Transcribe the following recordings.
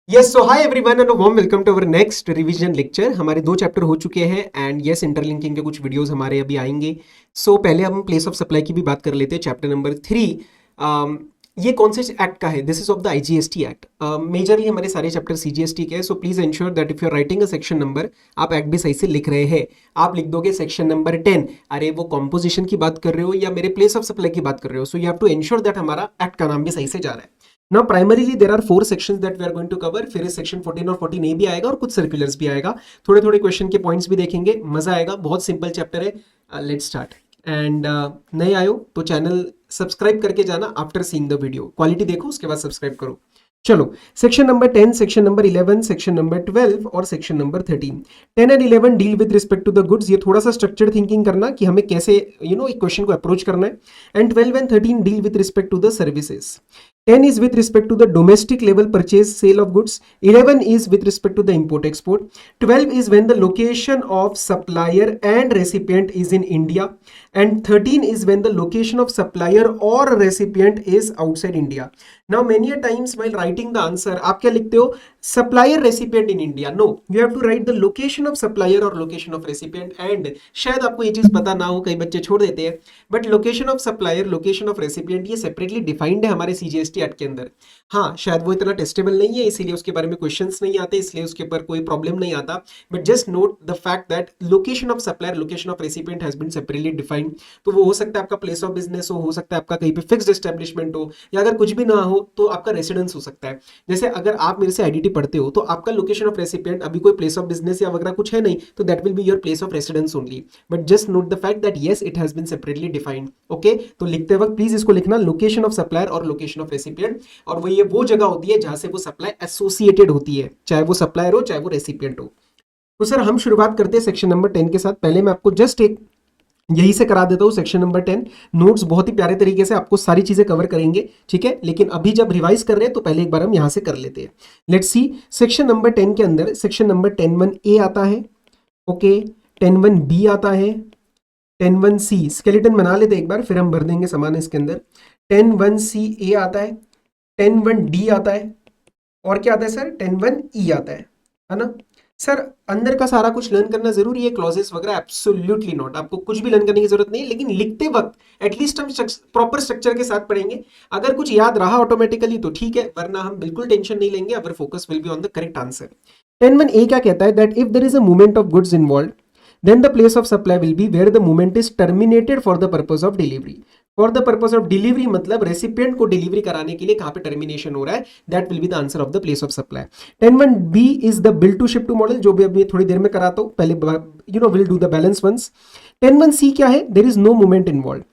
Yes so hi everyone and warm welcome to our next revision lecture. हमारे 2 chapter हो चुके हैं and yes interlinking के कुछ वीडियोस हमारे अभी आएंगे। पहले हम प्लेस ऑफ सप्लाई की भी बात कर लेते हैं। चैप्टर नंबर 3 ये कौन से एक्ट का है? This is of the IGST act. Majorly हमारे सारे चैप्टर सीजीएसटी के हैं, so please ensure that if you are writing a section number, आप एक्ट भी सही से लिख रहे हैं। आप लिख दोगे सेक्शन नंबर 10, अरे वो कॉम्पोजिशन की बात कर रहे हो या मेरे प्लेस ऑफ सप्लाई की बात कर रहे हो, so you have to ensure that हमारा एक्ट का नाम भी सही से जा रहा है। Now primarily there are 4 sections that we are going to cover। फिर इस सेक्शन 14 और 14A भी आएगा और कुछ सर्कुलर्स भी आएगा। थोड़े थोड़े क्वेश्चन के पॉइंट्स भी देखेंगे, मजा आएगा। बहुत सिंपल चैप्टर है। Let's start. एंड नए आयो तो चैनल सब्सक्राइब करके जाना after seeing the video. Quality देखो उसके बाद सब्सक्राइब करो। चलो, section number 10, section number 11, section number 12 और section number 13। 10 and 11 deal with respect to the goods. ये थोड़ा सा स्ट्रक्चर्ड थिंकिंग करना कि हमें कैसे एक क्वेश्चन को अप्रोच करना है। And 12 and 13 deal with respect to the services. 10 is with respect to the domestic level purchase sale of goods. 11 is with respect to the import export. 12 is when the location of supplier and recipient is in India. And 13 is when the location of supplier or recipient is outside India. Now many a times while writing the answer, आप क्या लिखते हो? Supplier recipient in India. No, you have to write the location of supplier or location of recipient. And शायद आपको ये चीज पता ना हो, कई बच्चे छोड़ देते हैं, but location of supplier, location of recipient ये सेपरेटली डिफाइंड है हमारे सीजीएसटी एक्ट के अंदर। हाँ, शायद वो इतना टेस्टेबल नहीं है, इसीलिए उसके बारे में क्वेश्चंस नहीं आते, इसलिए उसके ऊपर कोई प्रॉब्लम नहीं आता। But just note the fact that location of supplier, location of recipient has been separately defined. तो वो हो सकता है आपका प्लेस ऑफ बिजनेस हो सकता है आपका कहीं पे फिक्स्ड एस्टेब्लिशमेंट हो, या अगर कुछ भी ना हो तो आपका रेसिडेंस हो सकता है। जैसे अगर आप मेरे से आईडीटी पढ़ते हो तो आपका लोकेशन ऑफ रेसिपिएंट अभी कोई प्लेस ऑफ बिजनेस या वगैरह कुछ है नहीं, तो that will be your place of residence only. But just note the fact that yes it has been separately defined. Okay, तो लिखते वक्त प्लीज इसको लिखना लोकेशन ऑफ सप्लायर और लोकेशन ऑफ रेसिपिएंट। और वो जगह होती है जहां से वो सप्लाई एसोसिएटेड होती है, चाहे वो सप्लायर हो चाहे वो रेसिपिएंट हो। तो सर हम शुरुआत करते हैं सेक्शन नंबर 10 के साथ। पहले मैं आपको जस्ट एक यही से करा देता हूँ सेक्शन नंबर 10। नोट्स बहुत ही प्यारे तरीके से आपको सारी चीजें कवर करेंगे, ठीक है। लेकिन अभी जब रिवाइज कर रहे हैं तो पहले एक बार हम यहां से कर लेते हैं। लेट्स सी, सेक्शन नंबर 10 के अंदर सेक्शन नंबर 10(1)A आता है, ओके, 10(1)B आता है, 10(1)C स्केलेटन बना लेते एक बार, फिर हम भर देंगे सामान इसके अंदर। 10(1)CA आता है, 10(1)D आता है, और क्या आता है सर? 10(1)E आता है ना सर? अंदर का सारा कुछ लर्न करना जरूरी है, क्लॉजेस वगैरह? एब्सोल्युटली नॉट, आपको कुछ भी लर्न करने की जरूरत नहीं है, लेकिन लिखते वक्त एटलीस्ट हम प्रॉपर स्ट्रक्चर के साथ पढ़ेंगे। अगर कुछ याद रहा ऑटोमेटिकली तो ठीक है, वरना हम बिल्कुल टेंशन नहीं लेंगे। Our focus will be on the correct answer. 10(1)A क्या कहता है? That if there is a movement of goods involve, then the place of supply will be where the movement is terminated for the purpose of delivery. For the purpose of delivery मतलब recipient को delivery कराने के लिए कहां पे termination हो रहा है, that will be the answer of the place of supply. 10(1)B is the bill to ship to model, जो भी अभी थोड़ी देर में कराता हूं, पहले we'll do the balance ones. 10(1)C क्या है? There is no movement involved.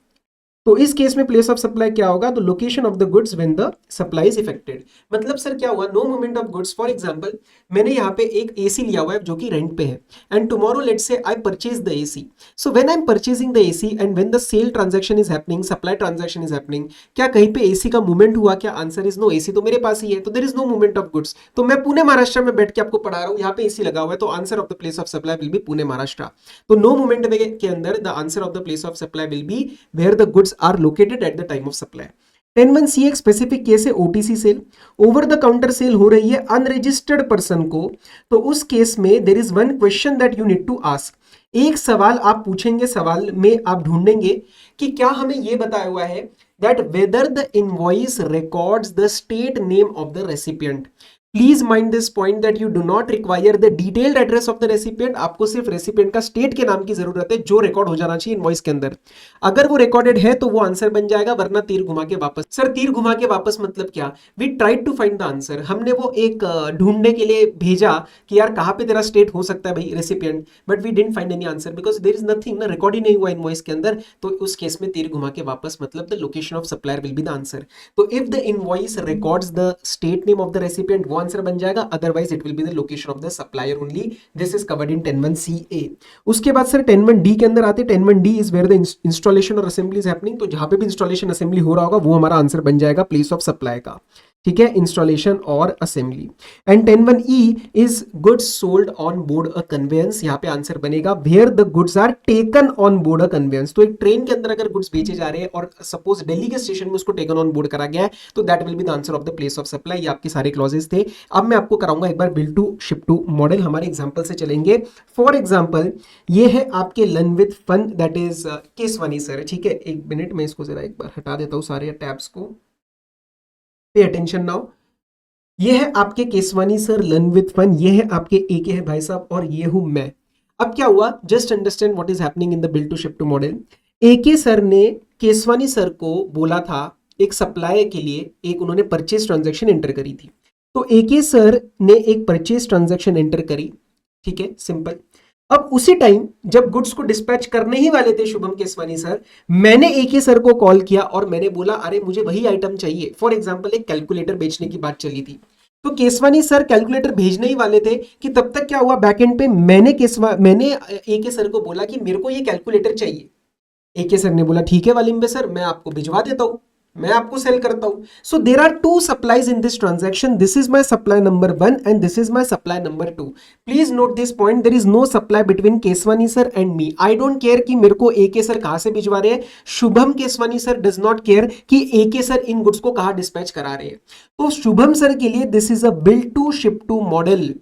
तो इस केस में प्लेस ऑफ सप्लाई क्या होगा? तो location of the goods when the supply is effected. मतलब सर क्या हुआ? No movement of goods. For example, मैंने यहाँ पे एक एसी लिया हुआ है जो कि रेंट पे है, and tomorrow let's say I purchase the AC. So when I am purchasing the AC and when the sale transaction is happening, supply transaction is happening, क्या कहीं पे एसी का मूवमेंट हुआ? क्या? Answer is no. एसी तो मेरे पास ही है, तो there is no movement of goods. तो मैं पुणे महाराष्ट्र में बैठ के आपको पढ़ा रहा हूँ, यहाँ पे एसी लगा हुआ है, तो answer of the place of supply will be Pune Maharashtra. तो नो मूवमेंट के अंदर the answer of the place of supply will be where the goods are located at the time of supply. 10(1)C एक specific case है, OTC sale, over the counter sale हो रही है unregistered person को। तो उस केस में there is one question that you need to ask. एक सवाल आप पूछेंगे, सवाल में आप ढूंढेंगे कि क्या हमें यह बताया हुआ है that whether the invoice records the state name of the recipient. Please mind this point that you do not require the detailed address of the recipient. आपको सिर्फ रेसिपिएंट का स्टेट के नाम की जरूरत है, जो रिकॉर्ड हो जाना चाहिए इनवॉइस के अंदर। अगर वो रिकॉर्डेड है तो वो आंसर बन जाएगा, वरना तीर घुमा के वापस। सर तीर घुमा के वापस मतलब क्या? We tried to find the answer. हमने वो एक ढूंढने के लिए भेजा कि यार कहां पे तेरा स्टेट हो सकता है भाई recipient, but we didn't find any answer because there is nothing ना, रिकॉर्ड ही नहीं हुआ इनवॉइस के अंदर। तो उस केस में तीर घुमा के वापस मतलब the location of supplier will be the answer. तो if the invoice records the state name of the recipient, वो आंसर बन जाएगा, otherwise it will be the location of the supplier only. This is covered in 10(1)CA. उसके बाद sir 10(1)D के अंदर आते हैं। 10(1)D is where the installation or assembly is happening. तो जहां पे भी इंस्टॉलेशन असेंबली हो रहा होगा वो हमारा आंसर बन जाएगा प्लेस ऑफ सप्लाई का। ठीक है, इंस्टॉलेशन और assembly. And 10(1)(e) is goods sold on board a conveyance. यहाँ पे आंसर बनेगा where the goods are taken on board a conveyance. तो एक ट्रेन के अंदर अगर गुड्स बेचे जा रहे हैं और सपोज दिल्ली के स्टेशन में उसको टेकन ऑन बोर्ड करा गया है, तो that will be the answer of the place of supply. ये आपके सारे क्लॉजेस थे। अब मैं आपको कराऊंगा एक बार bill to ship to model, हमारे एग्जाम्पल से चलेंगे। फॉर एग्जाम्पल ये है आपके learn with fun, that is Keswani sir. ठीक है, एक मिनट मैं इसको जरा एक बार हटा देता हूँ सारे टैब्स को। Pay attention now. ये है आपके Keswani sir learn with fun, ये है आपके एके है भाई साहब, और ये हूं मैं। अब क्या हुआ, just understand what is happening in the billed to ship to model. AK sir ने केसवानी सर को बोला था एक सप्लाई के लिए, एक उन्होंने परचेज ट्रांजैक्शन एंटर करी थी। तो एके सर ने एक परचेज ट्रांजैक्शन एंटर करी, ठीक है, सिंपल। अब उसी टाइम जब गुड्स को डिस्पैच करने ही वाले थे शुभम केसवानी सर, मैंने एके सर को कॉल किया और मैंने बोला अरे मुझे वही आइटम चाहिए। फॉर एग्जांपल एक कैलकुलेटर बेचने की बात चली थी, तो केसवानी सर कैलकुलेटर भेजने ही वाले थे कि तब तक क्या हुआ, बैकएंड पे मैंने एके सर को बोला कि मेरे को ये कैलकुलेटर चाहिए। एके सर ने बोला ठीक है वालिम्बे सर, मैं आपको भिजवा देता हूं, मैं आपको सेल करता हूं। So there are two supplies in this transaction, this is my supply number 1 and this is my supply number 2। Please note this point, there is no supply between Keswani sir and me. I don't care कि मेरे को एके sir कहां से भिजवा रहे हैं, Shubham Keswani sir does not care कि एके sir इन goods को कहां डिस्पैच करा रहे हैं। तो शुभम सर के लिए this is a billed to ship to model.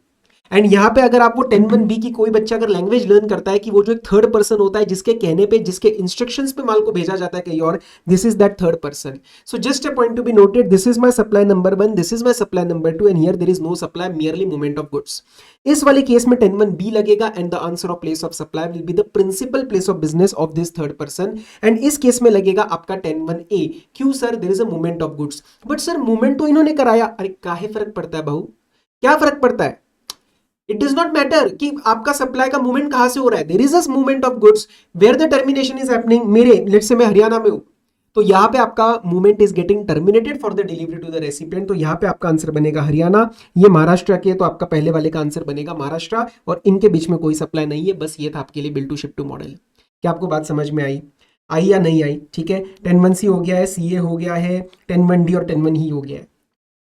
एंड यहाँ पे अगर आपको 10(1)(b) की कोई बच्चा अगर लैंग्वेज लर्न करता है कि वो जो एक थर्ड पर्सन होता है जिसके कहने पे, जिसके इंस्ट्रक्शंस पे माल को भेजा जाता है कहीं और, this is that third person. So just a point to be noted, this is my supply number 1, this is my supply number 2 and here there is no supply, merely movement of goods. इस वाले case में 10(1)(b) लगेगा and the answer of place of supply will be the principal place of business of this third person. And इस case में लगेगा आपका 10(1)(a। क्यों sir, there is a movement of goods. But sir movement तो इन्होंने कराया, अरे काहे फर्क पड़ता है बहू, क्या फर्क पड़ता है। इट डज नॉट मैटर कि आपका सप्लाई का मूवमेंट कहां से हो रहा है, there is a movement of goods where the termination is happening. मेरे लेट्स से मैं हरियाणा में हूं, तो यहां पे आपका movement is getting terminated for the delivery to the recipient, तो यहां पे आपका आंसर बनेगा हरियाणा। ये महाराष्ट्र के, तो आपका पहले वाले का आंसर बनेगा महाराष्ट्र, और इनके बीच में कोई सप्लाई नहीं है। बस ये था आपके लिए billed to ship to model. क्या आपको बात समझ में आई, आई या नहीं आई। ठीक है, 10(1)(c) हो गया है, सीए हो गया है, 10(1)(d) और 10(1)(e) हो गया है।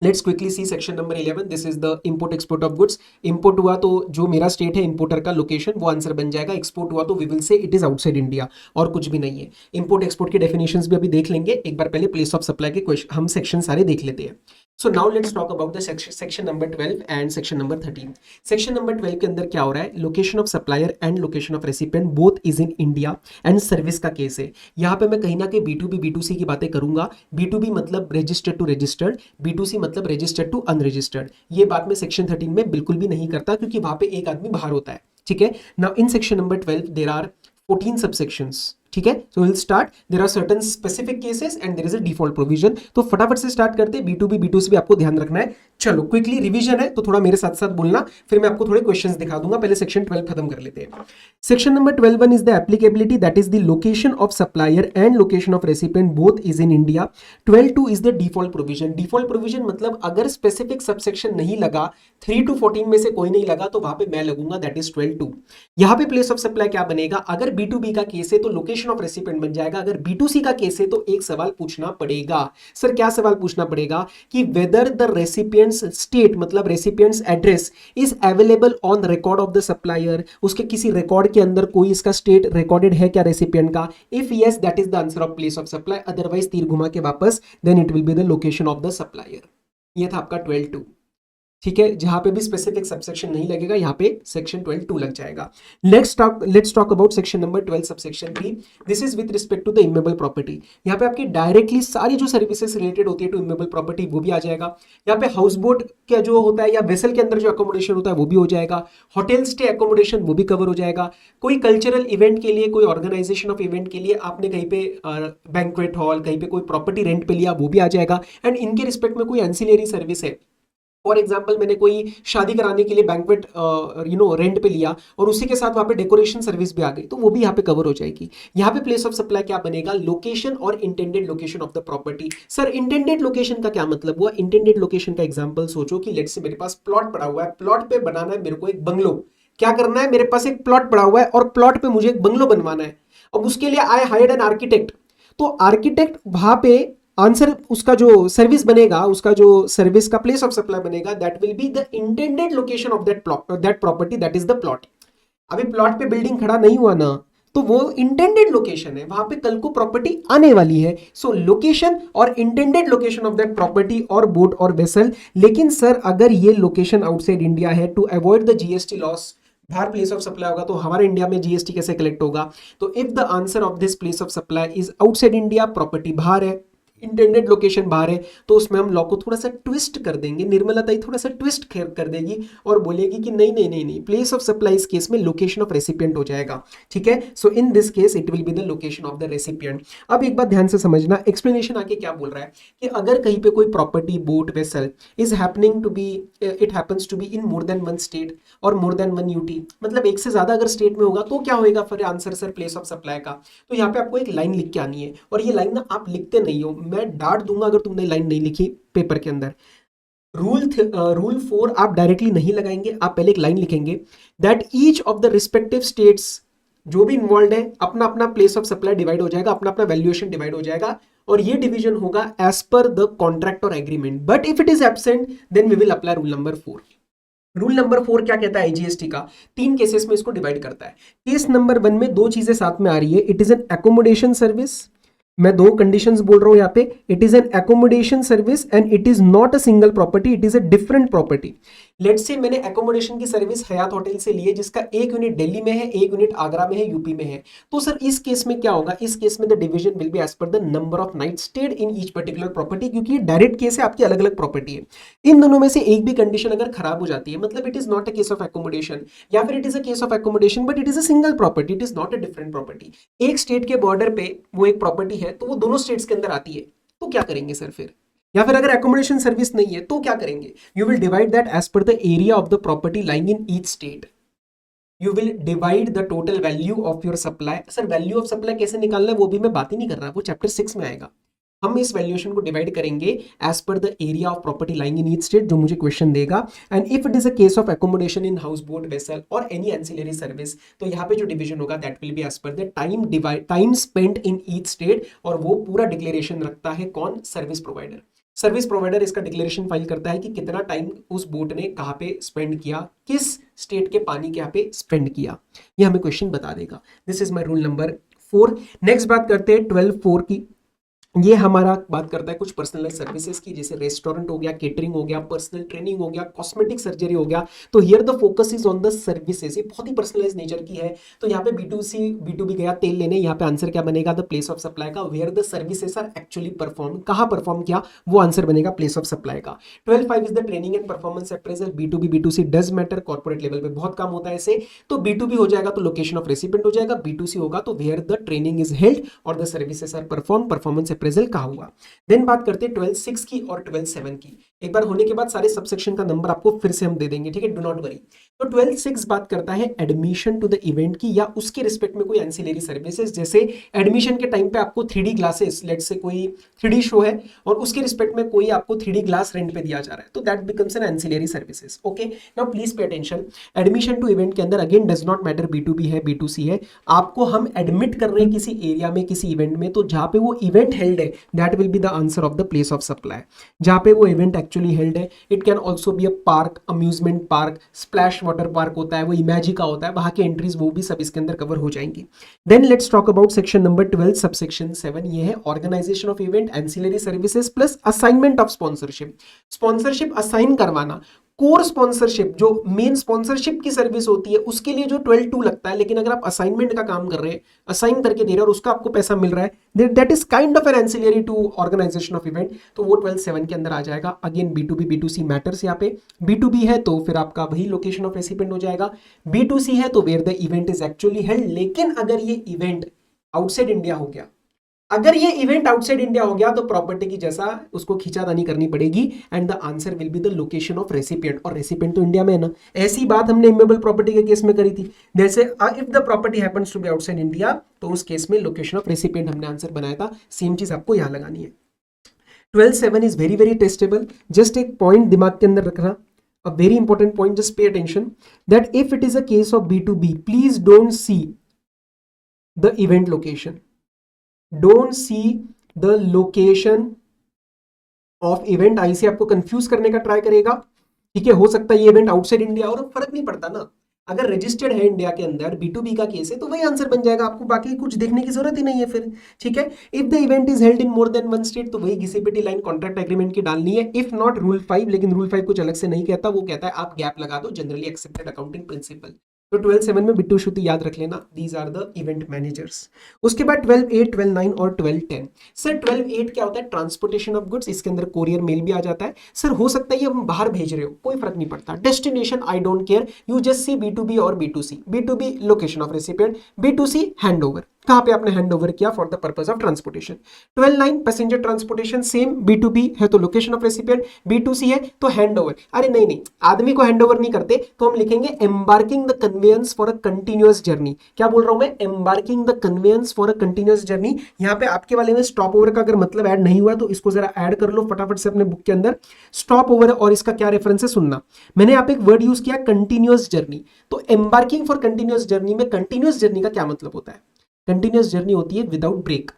Let's quickly see section number 11, this is the import export of goods. Import हुआ तो जो मेरा स्टेट है इंपोर्टर का लोकेशन, वो आंसर बन जाएगा। एक्सपोर्ट हुआ तो we will say it is outside India, और कुछ भी नहीं है। इंपोर्ट एक्सपोर्ट की डेफिनेशंस भी अभी देख लेंगे, एक बार पहले प्लेस ऑफ सप्लाई के क्वेश्चन हम सेक्शन सारे देख लेते हैं। So now let's talk about the section number 12 and section number 13। Section number 12 के अंदर क्या हो रहा है, location of supplier and location of recipient both is in India and service का केस है। यहाँ पे मैं कहीं ना कहीं B2B B2C की बातें करूंगा। B2B मतलब रजिस्टर्ड टू रजिस्टर्ड, B2C मतलब रजिस्टर्ड टू अनरजिस्टर्ड। ये बात मैं सेक्शन 13 में बिल्कुल भी नहीं करता, क्योंकि वहां पे एक आदमी बाहर होता है। ठीक है, now in section number 12 there are 14 subsections. ठीक है, so will start, there are certain specific cases and there is a default provision. तो फटाफट से स्टार्ट करते हैं, B2B B2C भी आपको ध्यान रखना है। चलो क्विकली रिवीजन है तो थोड़ा मेरे साथ साथ बोलना, फिर मैं आपको थोड़े क्वेश्चंस दिखा दूंगा। पहले सेक्शन 12 खत्म कर लेते हैं। Section number 12(1) is the applicability, that is the location of supplier and location of recipient both is in India. 12(2) is the default provision. Default provision मतलब अगर स्पेसिफिक सबसेक्शन नहीं लगा, 3 to 14 में से कोई नहीं लगा, तो वहां पे मैं लगूंगा, दैट इज 12(2). यहां पे प्लेस ऑफ सप्लाई क्या बनेगा, अगर B2B का केस है तो लोकेशन ऑफ रेसिपिएंट बन जाएगा, अगर B2C का केस है तो एक सवाल पूछना पड़ेगा। सर क्या सवाल पूछना पड़ेगा कि वेदर द रेसिपिएंट्स स्टेट मतलब recipients address is available on record of the supplier, उसके किसी रिकॉर्ड के अंदर कोई इसका स्टेट रिकॉर्डेड है क्या रेसिपिएंट का। If yes that is the answer of place of supply, otherwise तीर घुमा के वापस, then it will be the location of the supplier. ये था आपका 12(2). ठीक है, जहां पे भी स्पेसिफिक सबसेक्शन नहीं लगेगा, यहाँ पे सेक्शन 12(2) लग जाएगा। Let's talk about section number 12 subsection 3। This is with respect to the immovable property. यहाँ पे आपकी डायरेक्टली सारी जो सर्विसेज रिलेटेड होती है टू इमेबल प्रॉपर्टी वो भी आ जाएगा। यहाँ पे हाउस बोट का जो होता है या वेसल के अंदर जो अकोमोडेशन होता है वो भी हो जाएगा। होटल स्टे अकोमोडेशन वो भी कवर हो जाएगा। कोई कल्चरल इवेंट के लिए, कोई ऑर्गेनाइजेशन ऑफ इवेंट के लिए आपने कहीं पे बैंक्वेट हॉल, कहीं पे कोई प्रॉपर्टी रेंट पे लिया, वो भी आ जाएगा। एंड इनके रिस्पेक्ट में कोई एंसिलरी सर्विस है, फॉर एग्जाम्पल मैंने कोई शादी कराने के लिए बैंक्वेट रेंट पे लिया और उसी के साथ वहां पे डेकोरेशन सर्विस भी आ गई, तो वो भी यहाँ पे कवर हो जाएगी। यहाँ पे प्लेस ऑफ सप्लाई क्या बनेगा, लोकेशन और intended location of the property. Sir intended location का क्या मतलब हुआ, इंटेंडेड लोकेशन का एग्जांपल सोचो कि लेट्स से मेरे पास प्लॉट पड़ा हुआ है, प्लॉट पे बनाना है मेरे को एक बंगलो। क्या करना है, मेरे पास एक प्लॉट पड़ा हुआ है और प्लॉट पे मुझे एक बंगलो बनवाना है। अब उसके लिए आई हायर्ड एन आर्किटेक्ट, तो आर्किटेक्ट वहां पे आंसर उसका जो सर्विस बनेगा, उसका जो सर्विस का प्लेस ऑफ सप्लाई बनेगा, that will be the intended location of that plot, that property, that is the plot. अभी प्लॉट पे बिल्डिंग खड़ा नहीं हुआ ना, तो वो इंटेंडेड लोकेशन है, वहां पे कल को प्रॉपर्टी आने वाली है। सो लोकेशन और intended location of that property और बोट और वेसल। लेकिन सर अगर ये लोकेशन आउटसाइड इंडिया है, to avoid the GST loss, बाहर प्लेस ऑफ सप्लाई होगा तो हमारे इंडिया में जीएसटी कैसे कलेक्ट होगा? तो if the answer of this place of supply is outside India, property बाहर है, इंटेंडेड लोकेशन बाहर है, तो उसमें हम लॉ को थोड़ा सा ट्विस्ट कर देंगे, निर्मला ताई थोड़ा सा ट्विस्ट कर देगी और बोलेगी कि नहीं नहीं नहीं नहीं, प्लेस ऑफ सप्लाई इस केस में लोकेशन ऑफ रेसिपिएंट हो जाएगा। ठीक है, so in this case it will be the location of the recipient. अब एक बात ध्यान से समझना, एक्सप्लेनेशन आके क्या बोल रहा है कि अगर कहीं पे कोई property, boat, vessel is happening to be, it happens to be in more than one state और मोर देन वन यूटी, मतलब एक से ज्यादा अगर स्टेट में होगा तो क्या होएगा फिर answer sir place of supply का? तो यहाँ पे आपको एक लाइन लिख के आनी है, और ये लाइन ना आप लिखते नहीं हो, मैं डांट दूंगा अगर तुमने लाइन नहीं लिखी पेपर के अंदर। रूल 4 आप डायरेक्टली नहीं लगाएंगे, आप पहले एक लाइन लिखेंगे that each of the respective states, जो भी इन्वॉल्व है, अपना अपना प्लेस ऑफ सप्लाई डिवाइड हो जाएगा, अपना अपना वैल्यूएशन डिवाइड हो जाएगा, और ये डिवीजन होगा एज पर द कॉन्ट्रैक्ट और agreement. But if it is absent then we will apply rule number 4। Rule number 4 क्या कहता है जीएसटी का? 3 केसेस में इसको डिवाइड करता है। केस नंबर 1 में 2 चीजें साथ में आ रही है, it is N accommodation service, मैं 2 कंडीशंस बोल रहा हूं यहां पे, it is N accommodation service and it is not a single property, it is a different property. Let's say मैंने एकोमोडेशन की सर्विस हयात होटल से ली है, जिसका 1 यूनिट दिल्ली में है, 1 यूनिट आगरा में है, यूपी में है। तो सर इस केस में क्या होगा? इस केस में the division will be as per the number of night stayed in each particular property, क्योंकि ये डायरेक्ट केस है, आपकी अलग अलग प्रॉपर्टी है। इन दोनों में से एक भी कंडीशन अगर खराब हो जाती है, मतलब it is not a case of accommodation, या फिर it is a case of accommodation but it is a single property, it is not a different property, एक स्टेट के बॉर्डर पे वो एक प्रॉपर्टी है, तो वो दोनों स्टेट्स के अंदर आती है, तो क्या करेंगे सर फिर? या फिर अगर एकोमोडेशन सर्विस नहीं है तो क्या करेंगे? You will divide that as per the area of the property lying in each state. You will divide the total value of your supply. Sir value of supply कैसे निकालना है वो भी मैं बात ही नहीं कर रहा, वो चैप्टर 6 में आएगा। हम इस वैल्यूएशन को डिवाइड करेंगे as per the area of property lying in each state, जो मुझे क्वेश्चन देगा। And if it is a case of accommodation in house boat, vessel और एनी एंसिलरी सर्विस, तो यहाँ पे जो डिवीजन होगा that will be as per the time spent in each state, और वो पूरा डिक्लेरेशन रखता है कौन? Service provider. सर्विस प्रोवाइडर इसका डिक्लेरेशन फाइल करता है कि कितना टाइम उस बोट ने कहाँ पे स्पेंड किया, किस स्टेट के पानी के यहाँ पे स्पेंड किया, ये हमें क्वेश्चन बता देगा। This is my rule number 4। Next बात करते हैं 12.4 की। ये हमारा बात करता है कुछ पर्सनलाइज सर्विसेज की, जैसे रेस्टोरेंट हो गया, केटरिंग हो गया, पर्सनल ट्रेनिंग हो गया, कॉस्मेटिक सर्जरी हो गया। तो here the focus is on the services, ये बहुत ही पर्सनलाइज नेचर की है। तो यहाँ पे B2B गया तेल लेने, यहाँ पे आंसर क्या बनेगा? द प्लेस ऑफ सप्लाई का, where the services are actually perform, कहाँ परफॉर्म किया, वो आंसर बनेगा प्लेस ऑफ सप्लाई का। 12.5 is the training and performance appraisal. B2B B2C does matter, corporate level पे बहुत काम होता है ऐसे। तो B2B हो जाएगा तो लोकेशन ऑफ रेसिपिएंट हो जाएगा, B2C होगा तो where the training is held और the services are perform, performance appraisal कहाँ हुआ। देन बात करते हैं 12.6 की और 12.7 की। एक बार होने के बाद सारे सबसेक्शन का नंबर आपको फिर से हम दे देंगे, ठीक है, डू नॉट वरी। तो 12.6 बात करता है एडमिशन टू द इवेंट की, या उसके रिस्पेक्ट में कोई एंसिलरी सर्विसेज, जैसे एडमिशन के टाइम पे आपको 3D ग्लासेस, लेट से कोई 3D शो है और उसके रिस्पेक्ट में कोई आपको 3D ग्लास रेंट पे दिया जा रहा है, तो that becomes an ancillary services. Okay, now please pay attention. Admission to event के अंदर again does not matter B2B है B2C है, आपको हम एडमिट कर रहे हैं किसी एरिया में, किसी इवेंट में, तो जहां पे वो इवेंट हेल्ड है that will be the answer of the place of supply, जहां पे वो इवेंट एक्चुअली हेल्ड है। It can also be a park, amusement park, splash water park होता है, वो इमेजी का होता है, वहां की एंट्रीज वो भी सब इसके अंदर कवर हो जाएंगी। Then let's talk about section number 12 subsection 7। ये है organisation of event, ancillary services plus assignment of sponsorship. Sponsorship assign करवाना, कोर स्पॉन्सरशिप जो मेन स्पॉन्सरशिप की सर्विस होती है उसके लिए जो 12.2 लगता है, लेकिन अगर आप असाइनमेंट का काम कर रहे हैं, असाइन करके दे रहे हैं और उसका आपको पैसा मिल रहा है, that is kind of an ancillary to organisation of event, तो वो 12.7 के अंदर आ जाएगा। अगेन B2B B2C मैटर्स, यहाँ पे B2B है तो फिर आपका वही लोकेशन ऑफ रेसिपिएंट हो जाएगा, B2C है तो where the event is actually held. लेकिन अगर ये इवेंट आउटसाइड इंडिया हो गया, अगर ये इवेंट आउटसाइड इंडिया हो गया तो प्रॉपर्टी की जैसा उसको खींचातानी करनी पड़ेगी and the answer will be the location of recipient, और रेसिपिएंट तो इंडिया में है ना। ऐसी बात हमने इमेबल प्रॉपर्टी के केस में करी थी, जैसे if the property happens to be outside India, तो उस केस में लोकेशन ऑफ रेसिपिएंट हमने आंसर बनाया था। सेम चीज आपको यहां लगानी है। 12.7 is very very testable. Just एक पॉइंट दिमाग के अंदर रखना, a very important point, just pay attention that if it is a case of B2B, please don't see the event location, don't see the location of event IC आपको confuse करने का try करेगा, ठीक है। हो सकता है ये इवेंट आउटसाइड इंडिया और फर्क नहीं पड़ता ना, अगर रजिस्टर्ड है इंडिया के अंदर, B2B का केस है तो वही आंसर बन जाएगा, आपको बाकी कुछ देखने की जरूरत ही नहीं है फिर, ठीक है। If the event is held in more than one state तो वही घिसी-पिटी लाइन कॉन्ट्रैक्ट एग्रीमेंट की डालनी है। इफ नॉट रूल 5, लेकिन रूल 5 कुछ अलग से नहीं कहता, वो कहता है आप गैप लगा दो, जनरली एक्सेप्टेड अकाउंटिंग प्रिंसिपल। तो 12/7 में बिट्टू श्रुति याद रख लेना, these are the event managers. उसके बाद 12/8, 12/9 और 12/10। सर 12/8 क्या होता है? ट्रांसपोर्टेशन ऑफ गुड्स, इसके अंदर कोरियर मेल भी आ जाता है। सर हो सकता है ये हम बाहर भेज रहे हो, कोई फर्क नहीं पड़ता, destination I don't care, you just see B2B और B2C। B2B location of recipient, B2C hand over, कहां पे आपने हैंड ओवर किया for the purpose of transportation. 12/9 passenger transportation, same B2B है तो लोकेशन ऑफ रेसिपिएंट, B2C है तो hand over. अरे नहीं नहीं, आदमी को हैंड ओवर नहीं करते तो हम लिखेंगे embarking the conveyance for a continuous journey. क्या बोल रहा हूं मैं? Embarking the conveyance for a continuous journey. यहां पे आपके वाले में स्टॉप ओवर का अगर मतलब ऐड नहीं हुआ तो इसको जरा ऐड कर लो फटाफट से अपने बुक के अंदर। स्टॉप ओवर और इसका क्या रेफरेंस है सुनना। मैंने यहाँ पे एक वर्ड यूज किया कंटिन्यूअस जर्नी, तो एम्बार्किंग फॉर कंटिन्यूअस जर्नी में कंटिन्यूअस जर्नी का क्या मतलब होता है? कंटिन्यूअस जर्नी होती है विदाउट ब्रेक,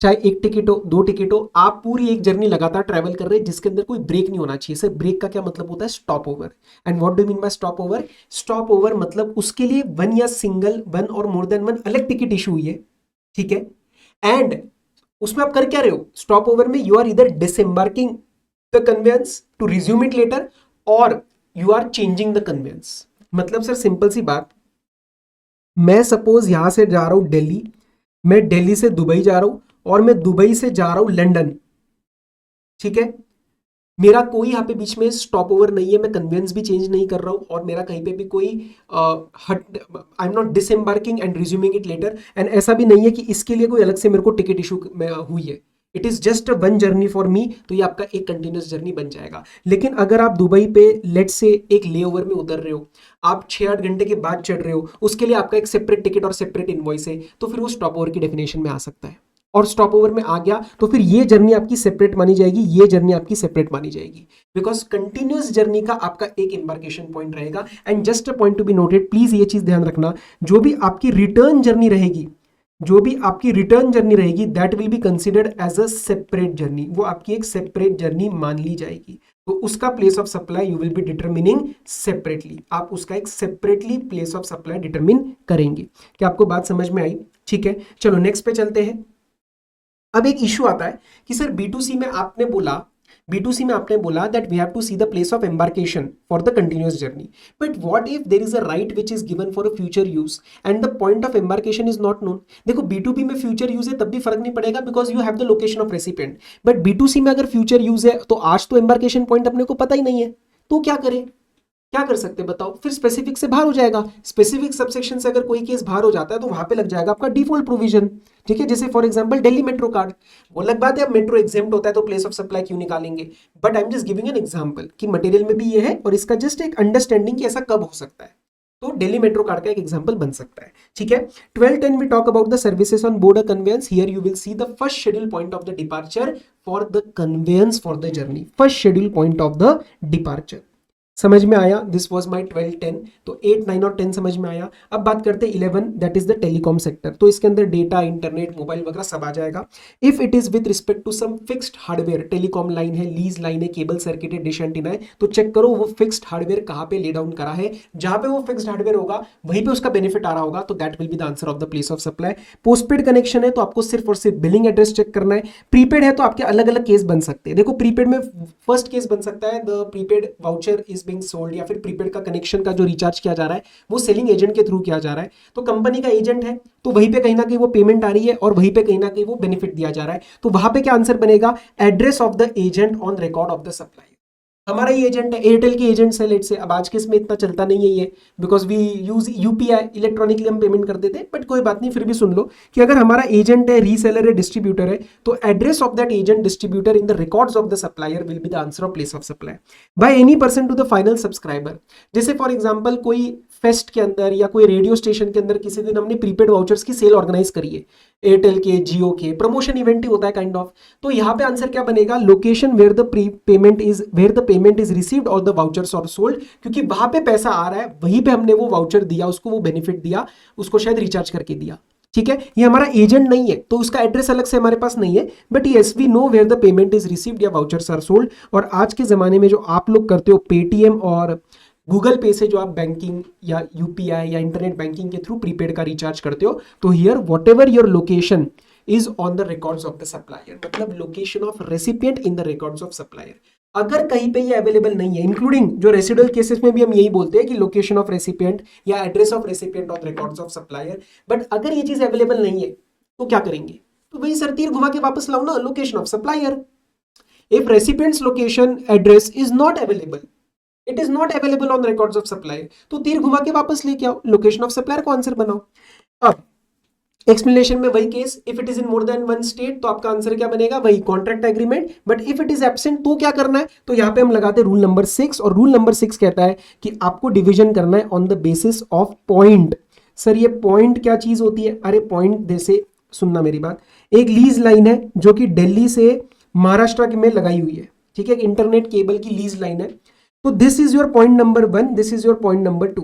चाहे एक टिकट हो, दो टिकट हो, आप पूरी एक जर्नी लगातार ट्रैवल कर रहे हैं जिसके अंदर कोई ब्रेक नहीं होना चाहिए। सर ब्रेक का क्या मतलब होता है? Stop over. And what do mean by stop over? Stop over मतलब उसके लिए वन या सिंगल, वन और मोर देन वन अलग टिकट इशू हुई है, ठीक है। एंड उसमें आप कर क्या रहे हो? स्टॉप ओवर में यू आर इधर disembarking the conveyance to resume it later और you are changing the conveyance. मतलब सर सिंपल सी बात, मैं सपोज यहां से जा रहा हूं दिल्ली, मैं दिल्ली से दुबई जा रहा हूं और मैं दुबई से जा रहा हूं लंदन, ठीक है। मेरा कोई यहाँ पे बीच में स्टॉप ओवर नहीं है, मैं कन्वेंस भी चेंज नहीं कर रहा हूं और मेरा कहीं पे भी कोई I am not disembarking and resuming it later. And ऐसा भी नहीं है कि इसके लिए कोई अलग से मेरे को टिकट इशू हुई है। It is just one journey for me, तो ये आपका एक कंटिन्यूस जर्नी बन जाएगा। लेकिन अगर आप दुबई पे लेट से एक लेओवर में उतर रहे हो, आप 6-8 घंटे के बाद चढ़ रहे हो, उसके लिए आपका एक सेपरेट टिकट और सेपरेट इनवॉइस है, तो फिर वो स्टॉप ओवर की डेफिनेशन में आ सकता है। और स्टॉप ओवर में आ गया तो फिर ये जर्नी आपकी सेपरेट मानी जाएगी, ये जर्नी आपकी सेपरेट मानी जाएगी, बिकॉज कंटिन्यूअस जर्नी का आपका एक एम्बार्केशन पॉइंट रहेगा। And just a point to be noted, please ये चीज ध्यान रखना, जो भी आपकी रिटर्न जर्नी रहेगी, जो भी आपकी रिटर्न जर्नी रहेगी, that will be considered as a separate journey, वो आपकी एक सेपरेट जर्नी मान ली जाएगी। तो उसका place of supply you will be determining separately, आप उसका एक separately place of supply determine करेंगे। क्या आपको बात समझ में आई? ठीक है, चलो नेक्स्ट पे चलते हैं। अब एक इशू आता है कि सर B2C में आपने बोला that we have to see the place of embarkation for the continuous journey, but what if there is a right which is given for a future use and the point of embarkation is not known. देखो B2B में future use है तब भी फर्क नहीं पड़ेगा because you have the location of recipient, but B2C में अगर फ्यूचर यूज है तो आज तो एम्बार्केशन पॉइंट अपने को पता ही नहीं है, तो क्या करें? क्या कर सकते हैं बताओ? फिर स्पेसिफिक से बाहर हो जाएगा, स्पेसिफिक सबसेक्शन से अगर कोई केस बाहर हो जाता है तो वहां पे लग जाएगा आपका डिफॉल्ट प्रोविजन, ठीक है। जैसे for example Delhi metro card, वो अलग बात है, अब मेट्रो एग्जेम्प्ट होता है तो प्लेस ऑफ सप्लाई क्यों निकालेंगे, but I am just giving an example कि मटेरियल में भी ये है और इसका जस्ट एक अंडरस्टैंडिंग कि ऐसा कब हो सकता है, तो दिल्ली मेट्रो कार्ड का एक एग्जांपल बन सकता है, ठीक है। 12/10 we talk about the services on board a conveyance, here you will see the first schedule point of the departure for the conveyance for the journey, first schedule point of the departure. समझ में आया? This was my 12/10, तो 8, 9 और 10 समझ में आया। अब बात करते हैं 11, that is the telecom sector, तो इसके अंदर डेटा, इंटरनेट, मोबाइल वगैरह सब आ जाएगा। If it is with respect to some fixed hardware, telecom line है, लीज लाइन है, केबल सर्किट है, डिश एंटीना है, तो चेक करो वो फिक्स्ड हार्डवेयर कहाँ पे ले डाउन करा है, जहां पे वो फिक्स्ड हार्डवेयर होगा वहीं पे उसका बेनिफिट आ रहा होगा, तो that will be the answer of the place of supply. Postpaid connection है तो आपको सिर्फ और सिर्फ बिलिंग एड्रेस चेक करना है। प्रीपेड है तो आपके अलग अलग केस बन सकते हैं। देखो प्रीपेड में फर्स्ट केस बन सकता है the prepaid voucher is being sold, या फिर प्रीपेड का कनेक्शन का जो रिचार्ज किया जा रहा है वो सेलिंग एजेंट के थ्रू किया जा रहा है, तो कंपनी का एजेंट है तो वहीं पे कहीं ना कहीं वो पेमेंट आ रही है और वहीं पे कहीं ना कहीं वो बेनिफिट दिया जा रहा है, तो वहां पे क्या आंसर बनेगा? Address of the agent on record of the supply. हमारा ये एजेंट है, एयरटेल की एजेंट से लेट से, अब आज के इसमें इतना चलता नहीं है ये, because we use UPI, electronically हम पेमेंट कर देते हैं, बट कोई बात नहीं, फिर भी सुन लो कि अगर हमारा एजेंट है, रीसेलर है, डिस्ट्रीब्यूटर है, तो address of that agent distributor in the records of the supplier will be the answer of place of supply by any person to the final subscriber. जैसे फॉर एग्जाम्पल कोई fest के अंदर या कोई radio station के अंदर किसी दिन हमने प्रीपेड वाउचर्स की सेल ऑर्गेनाइज करी है, एयरटेल के, जियो के, प्रमोशन इवेंट ही होता है काइंड ऑफ, तो यहाँ पे आंसर क्या बनेगा? Location where the payment is received और द वाउचर्स और सोल्ड, क्योंकि वहां पे पैसा आ रहा है, वहीं पे हमने वो वाउचर दिया, उसको वो बेनिफिट दिया, उसको शायद रिचार्ज करके दिया, ठीक है, ये हमारा एजेंट नहीं है तो उसका एड्रेस अलग से हमारे पास नहीं है, but yes we know where the payment is received या वाउचर्स आर सोल्ड। और आज के जमाने में जो आप लोग करते हो पेटीएम और गूगल पे से जो आप बैंकिंग या यूपीआई या इंटरनेट बैंकिंग के थ्रू प्रीपेड का रिचार्ज करते हो, तो here whatever your location is on the records of the supplier, मतलब location of recipient in the records of supplier. अगर कहीं पे ये अवेलेबल नहीं है, इंक्लूडिंग जो रेसिडुअल केसेस में भी हम यही बोलते हैं कि लोकेशन ऑफ रेसिपिएंट या address of recipient on records of supplier, but अगर ये चीज अवेलेबल नहीं है तो क्या करेंगे? तो भाई सर तीर घुमा के वापस लाओ ना, location of supplier. If recipients location address is not available, it is not available on records of supplier, तो तीर घुमा के वापस लेके आओ, लोकेशन ऑफ सप्लायर को आंसर बनाओ। अब एक्सप्लेनेशन में वही case, if it is in more than one state तो आपका आंसर क्या बनेगा? वही contract agreement. But if it is absent तो क्या करना है? तो यहां पे हम लगाते हैं रूल नंबर 6, और रूल नंबर 6 कहता है कि आपको डिवीजन करना है on the basis of point. Sir ये पॉइंट क्या चीज होती है? अरे पॉइंट जैसे, सुनना मेरी बात, एक लीज लाइन है जो कि दिल्ली से महाराष्ट्र में लगाई हुई है, ठीक है, इंटरनेट केबल की लीज लाइन है, तो this is your point number 1, this is your point number 2।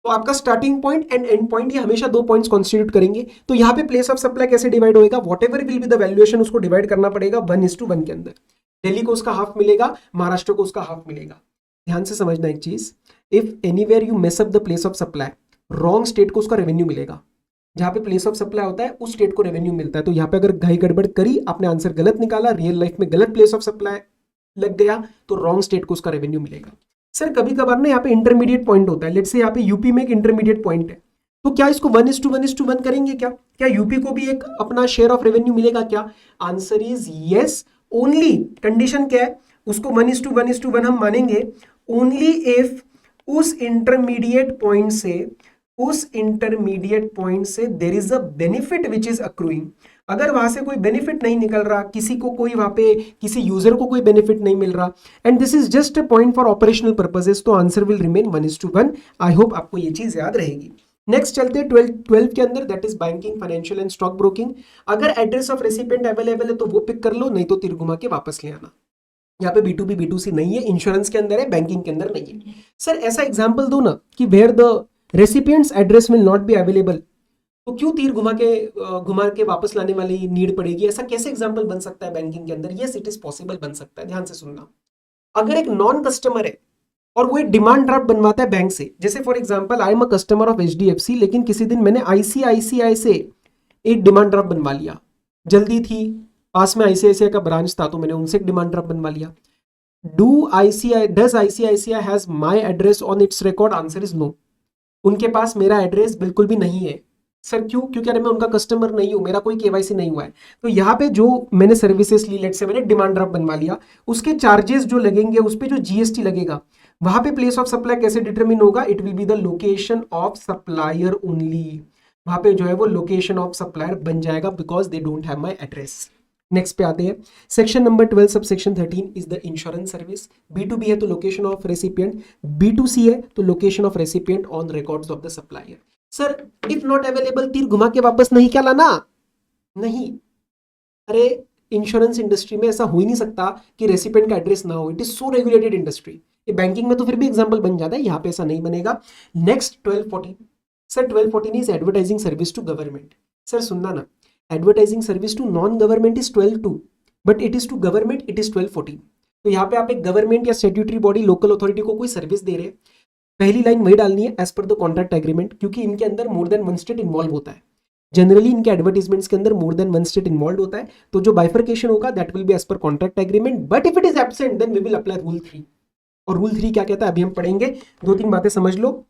तो आपका starting point and and point ये हमेशा 2 पॉइंट्स कॉन्स्टिट्यूट करेंगे। तो यहाँ पे प्लेस ऑफ सप्लाई कैसे डिवाइड होएगा? What ever will be the valuation उसको डिवाइड करना पड़ेगा 1:1 के अंदर। दिल्ली को उसका हाफ मिलेगा, महाराष्ट्र को उसका हाफ मिलेगा। ध्यान से समझना एक चीज, if anywhere you mess up the place of supply, wrong state को उसका रेवेन्यू मिलेगा। जहां पे प्लेस ऑफ सप्लाई होता है उस स्टेट को रेवेन्यू मिलता है। तो यहाँ पे अगर घाई गड़बड़ करी, आपने आंसर गलत निकाला, रियल लाइफ में गलत प्लेस ऑफ सप्लाई लग गया, तो रॉन्ग स्टेट को उसका रेवेन्यू मिलेगा। सर कभी कभार ना यहाँ पे इंटरमीडिएट पॉइंट होता है, लेट्स से यहाँ पे यूपी में एक इंटरमीडिएट पॉइंट है, तो क्या इसको 1:1 करेंगे? क्या यूपी को भी एक अपना शेयर ऑफ रेवेन्यू मिलेगा क्या? Answer is yes only. Condition क्या है? उसको 1:1 हम मानेंगे ओनली इफ उस इंटरमीडिएट पॉइंट से there is a benefit which is accruing. अगर वहां से कोई बेनिफिट नहीं निकल रहा, किसी को कोई वहां पे किसी यूजर को कोई बेनिफिट नहीं मिल रहा, and this is just a point for operational purposes, तो answer will remain 1:1। I hope आपको ये चीज याद रहेगी। नेक्स्ट चलते हैं 12 के अंदर, that is banking, financial and stock broking. अगर एड्रेस ऑफ रेसिपिएंट अवेलेबल है तो वो पिक कर लो, नहीं तो तीर घुमा के वापस ले आना। यहाँ पे B2B B2C नहीं है, इंश्योरेंस के अंदर है, बैंकिंग के अंदर नहीं है। सर ऐसा एग्जाम्पल दो ना कि where the recipient's address will not be available, तो क्यों तीर घुमा के वापस लाने वाली नीड पड़ेगी? ऐसा कैसे एग्जाम्पल बन सकता है बैंकिंग के अंदर? यस इट इज पॉसिबल, बन सकता है। ध्यान से सुनना, अगर एक नॉन कस्टमर है और वो एक डिमांड ड्राफ्ट बनवाता है बैंक से, जैसे for example I am a customer of HDFC, लेकिन किसी दिन मैंने ICICI से एक डिमांड ड्राफ्ट बनवा लिया, जल्दी थी, पास में ICICI का ब्रांच था तो मैंने उनसे एक डिमांड ड्राफ्ट बनवा लिया। Does ICICI has my address on its record? Answer is no. उनके पास मेरा एड्रेस बिल्कुल भी नहीं है। सर क्यों? क्योंकि अरे मैं उनका कस्टमर नहीं हूं, मेरा कोई KYC नहीं हुआ है। तो यहाँ पे जो मैंने सर्विसेज ली, लेट से मैंने डिमांड ड्राफ्ट बनवा लिया, उसके चार्जेस जो लगेंगे, उस पे जो GST लगेगा, वहां पे प्लेस ऑफ सप्लाई कैसे डिटरमिन होगा? It will be the location of supplier only. वहां पे जो है वो लोकेशन ऑफ सप्लायर बन जाएगा, because they don't have my address. Next पे आते हैं, section number 12 sub section 13 is the insurance service. B2B है तो लोकेशन ऑफ रेसिपिएंट, B2C है तो location of recipient on records of the supplier. Sir if not available, तीर घुमा के वापस नहीं क्या लाना? नहीं, अरे इंश्योरेंस इंडस्ट्री में ऐसा हो ही नहीं सकता कि रेसिपिएंट का एड्रेस ना हो, it is so regulated industry. ये बैंकिंग में तो फिर भी एग्जांपल बन जाता है, यहाँ पे ऐसा नहीं बनेगा। Next 1214, sir 1214 is advertising service to government. Sir सुनना ना, advertising service to non government is 12(2), but it is to government it is 1214। तो यहाँ पे आप एक गवर्नमेंट या स्टैट्यूटरी बॉडी, लोकल अथॉरिटी को कोई सर्विस दे रहे हैं, पहली लाइन वही डालनी है as per the contract agreement, क्योंकि इनके अंदर more than one state involve होता है। जनरली इनके एडवर्टाइजमेंट्स के अंदर more than one state involve होता है, तो जो बाइफर्केशन होगा that will be as per contract agreement, but if it is absent then we will apply rule 3। और रूल 3 क्या कहता है अभी हम पढ़ेंगे, 2-3 बातें समझ लो।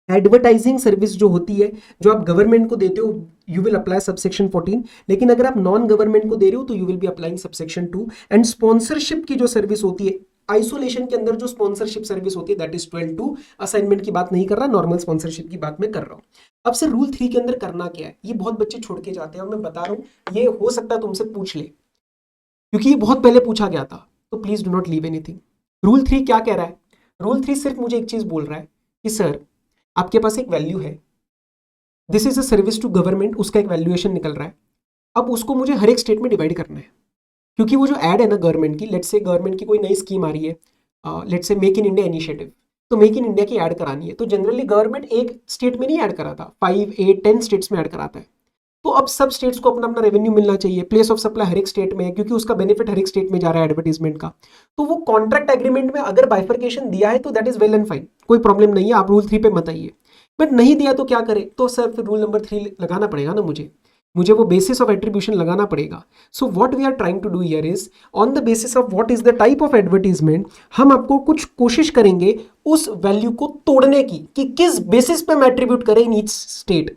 एडवर्टाइजिंग सर्विस जो होती है, जो आप गवर्नमेंट को देते हो, यू विल अप्लाई सबसेक्शन 14, लेकिन अगर आप नॉन गवर्नमेंट को दे रहे हो तो you will be applying subsection 2। And sponsorship की जो सर्विस होती है, आइसोलेशन के अंदर जो स्पॉन्सरशिप सर्विस होती है दैट इज 12(2). असाइनमेंट की बात नहीं कर रहा, नॉर्मल स्पॉन्सरशिप की बात मैं कर रहा हूं। अब से रूल 3 के अंदर करना क्या है, ये बहुत बच्चे छोड़ के जाते हैं, और मैं बता रहा हूं ये हो सकता है तुमसे पूछ ले, क्योंकि ये बहुत पहले पूछा गया था, तो please do not leave anything. Rule 3 क्या कह रहा है? रूल 3 सिर्फ मुझे एक चीज बोल रहा है कि सर आपके पास एक वैल्यू है, this is a service to government, उसका एक वैल्यूएशन निकल रहा है, अब उसको मुझे हर एक स्टेट में डिवाइड करना है, क्योंकि वो जो ऐड है ना गवर्नमेंट की, लेट्स से गवर्नमेंट की कोई नई स्कीम आ रही है, let's say make in India initiative, तो मेक इन इंडिया की ऐड करानी है, तो जनरली गवर्नमेंट एक स्टेट में नहीं ऐड कराता, 5, 8, 10 स्टेट्स में ऐड कराता है। तो अब सब स्टेट्स को अपना अपना रेवेन्यू मिलना चाहिए, प्लेस ऑफ सप्लाई हर एक स्टेट में है क्योंकि उसका बेनिफिट हर एक स्टेट में जा रहा है एडवर्टीजमेंट का। तो वो कॉन्ट्रैक्ट एग्रीमेंट में अगर बाइफर्केशन दिया है तो that is well and fine, कोई प्रॉब्लम नहीं है, आप रूल 3 पे मत आइए। बट नहीं दिया तो क्या करें, तो सर फिर रूल नंबर 3 लगाना पड़ेगा ना, मुझे वो बेसिस ऑफ एट्रीब्यूशन लगाना पड़ेगा। So what we are trying to do here is on the basis of what is the type of advertisement, हम आपको कुछ कोशिश करेंगे उस वैल्यू को तोड़ने की कि किस बेसिस पे हम एट्रीब्यूट करें इन ईच स्टेट।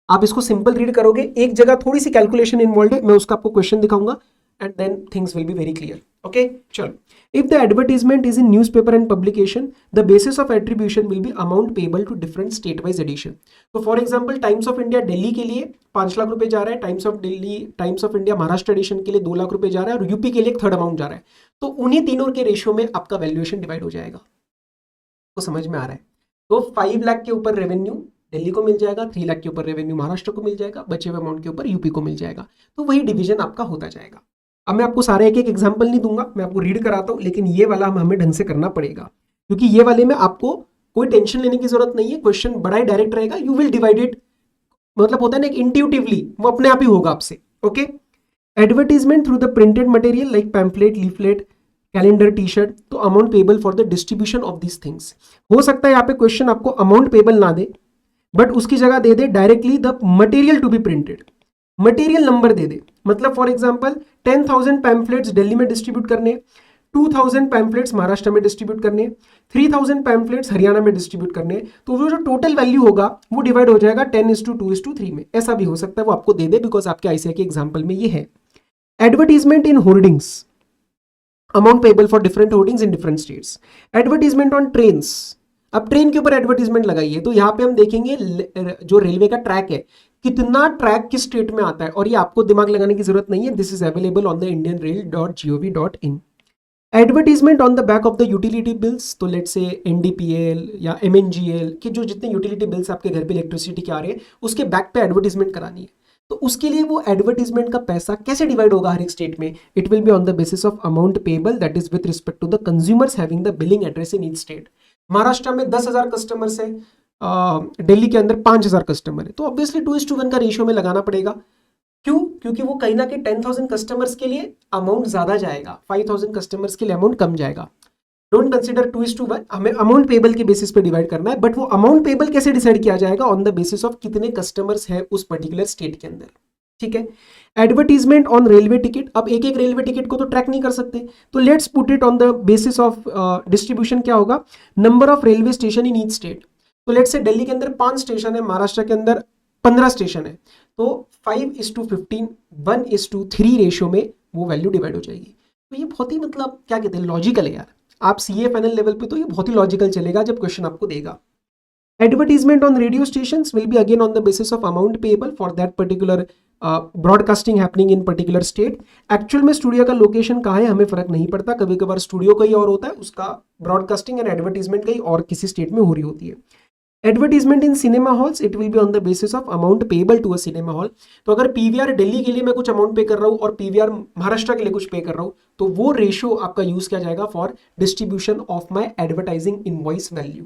आप इसको सिंपल रीड करोगे, एक जगह थोड़ी सी कैलकुलेशन इन्वॉल्व है, मैं उसका आपको क्वेश्चन दिखाऊंगा and then things will be very clear. Okay, चलो, if the advertisement is in newspaper and publication the basis of attribution will be amount payable to different state wise edition. तो for example Times of India Delhi के लिए 5 लाख रुपए जा रहा है, Times of India Maharashtra edition के लिए 2 लाख रुपए जा रहा है, और यूपी के लिए एक थर्ड अमाउंट जा रहा है। तो उन्हीं तीनों के रेशियो में आपका वैल्यूएशन डिवाइड हो जाएगा। तो समझ में आ रहा है? तो 5 लाख के ऊपर रेवेन्यू दिल्ली को मिल जाएगा, 3 लाख के ऊपर रेवेन्यू महाराष्ट्र को मिल जाएगा, बचे हुए अमाउंट के ऊपर यूपी को मिल जाएगा। तो वही डिवीजन आपका होता जाएगा। अब मैं आपको सारे एक एक एग्जांपल नहीं दूंगा, मैं आपको रीड कराता हूं, लेकिन ये वाला हमें ढंग से करना पड़ेगा क्योंकि ये वाले में आपको कोई टेंशन लेने की जरूरत नहीं है, क्वेश्चन बड़ा ही डायरेक्ट रहेगा, यू विल डिवाइड इट, मतलब होता है ना इंट्यूटिवली, वो अपने आप ही होगा आपसे। Okay, advertisement through the printed material like pamphlet, leaflet, calendar, T shirt, तो amount payable for the distribution of these things. हो सकता है यहाँ पे क्वेश्चन आपको अमाउंट पेबल ना दे, बट उसकी जगह दे दे directly the material to be printed, material number दे दे। मतलब फॉर एग्जांपल 10,000 पैम्फलेट्स दिल्ली में डिस्ट्रीब्यूट करने, 2,000 पैम्फलेट्स महाराष्ट्र में डिस्ट्रीब्यूट करने, 3,000 पैम्फलेट्स हरियाणा में डिस्ट्रीब्यूट करने, तो वो जो टोटल वैल्यू होगा वो डिवाइड हो जाएगा 10:2:3 में। ऐसा भी हो सकता है वो आपको दे दे, बिकॉज आपके आईसीआई के एग्जाम्पल में ये है। Advertisement in hoardings, amount payable for different hoardings in different states. Advertisement on trains, अब ट्रेन के ऊपर एडवर्टीजमेंट लगाइए, तो यहाँ पे हम देखेंगे जो रेलवे का ट्रैक है, कितना ट्रैक किस स्टेट में आता है, और ये आपको दिमाग लगाने की जरूरत नहीं है, this is available on the indianrail.gov.in। Advertisement on the back of the utility bills, तो लेट्स से एनडीपीएल या एमएनजीएल के जो जितने यूटिलिटी बिल्स आपके घर पे इलेक्ट्रिसिटी के आ रहे हैं उसके बैक पे एडवर्टीजमेंट करानी है। तो उसके लिए वो एडवर्टीजमेंट का पैसा कैसे डिवाइड होगा हर एक स्टेट में, it will be on the basis of amount payable that is with respect to the consumers having the billing address in each state. Maharashtra में 10,000 कस्टमर्स है, दिल्ली के अंदर 5,000 कस्टमर है, तो ऑब्वियसली 2:1 का रेशियो में लगाना पड़ेगा। क्यों? क्योंकि वो कहीं ना कहीं 10,000 कस्टमर्स के लिए अमाउंट ज्यादा जाएगा, 5,000 कस्टमर्स के लिए अमाउंट कम जाएगा। डोंट कंसिडर 2:1, हमें अमाउंट पेबल के बेसिस पे डिवाइड करना है, बट वो अमाउंट पेबल कैसे डिसाइड किया जाएगा, ऑन द बेसिस ऑफ कितने कस्टमर्स है उस पर्टिकुलर स्टेट के अंदर। ठीक है। एडवर्टीजमेंट ऑन रेलवे टिकट, अब एक एक रेलवे टिकट को तो ट्रैक नहीं कर सकते, तो let's put it on the basis of distribution. क्या होगा, number of railway station in each state. तो लेट्स से दिल्ली के अंदर 5 स्टेशन है, महाराष्ट्र के अंदर 15 स्टेशन है, तो 5:15 1:3 रेशियो में वो वैल्यू डिवाइड हो जाएगी। तो ये बहुत ही मतलब क्या कहते हैं, लॉजिकल है यार। आप सीए फाइनल लेवल पे तो ये बहुत ही लॉजिकल चलेगा जब क्वेश्चन आपको देगा। Advertisement on radio station will be again on the basis of amount payable for that particular broadcasting happening in particular state. Actual में स्टूडियो का लोकेशन कहाँ है हमें फर्क नहीं पड़ता, कभी कभार स्टूडियो कहीं और होता है, उसका ब्रॉडकास्टिंग एंड एडवर्टीजमेंट कहीं और किसी स्टेट में हो रही होती है। Advertisement in cinema halls, it will be on the basis of amount payable to a cinema hall. तो अगर पीवीआर दिल्ली के लिए मैं कुछ अमाउंट पे कर रहा हूँ और पीवीआर महाराष्ट्र के लिए कुछ पे कर रहा हूँ, तो वो रेशियो आपका यूज किया जाएगा for distribution of my advertising invoice value.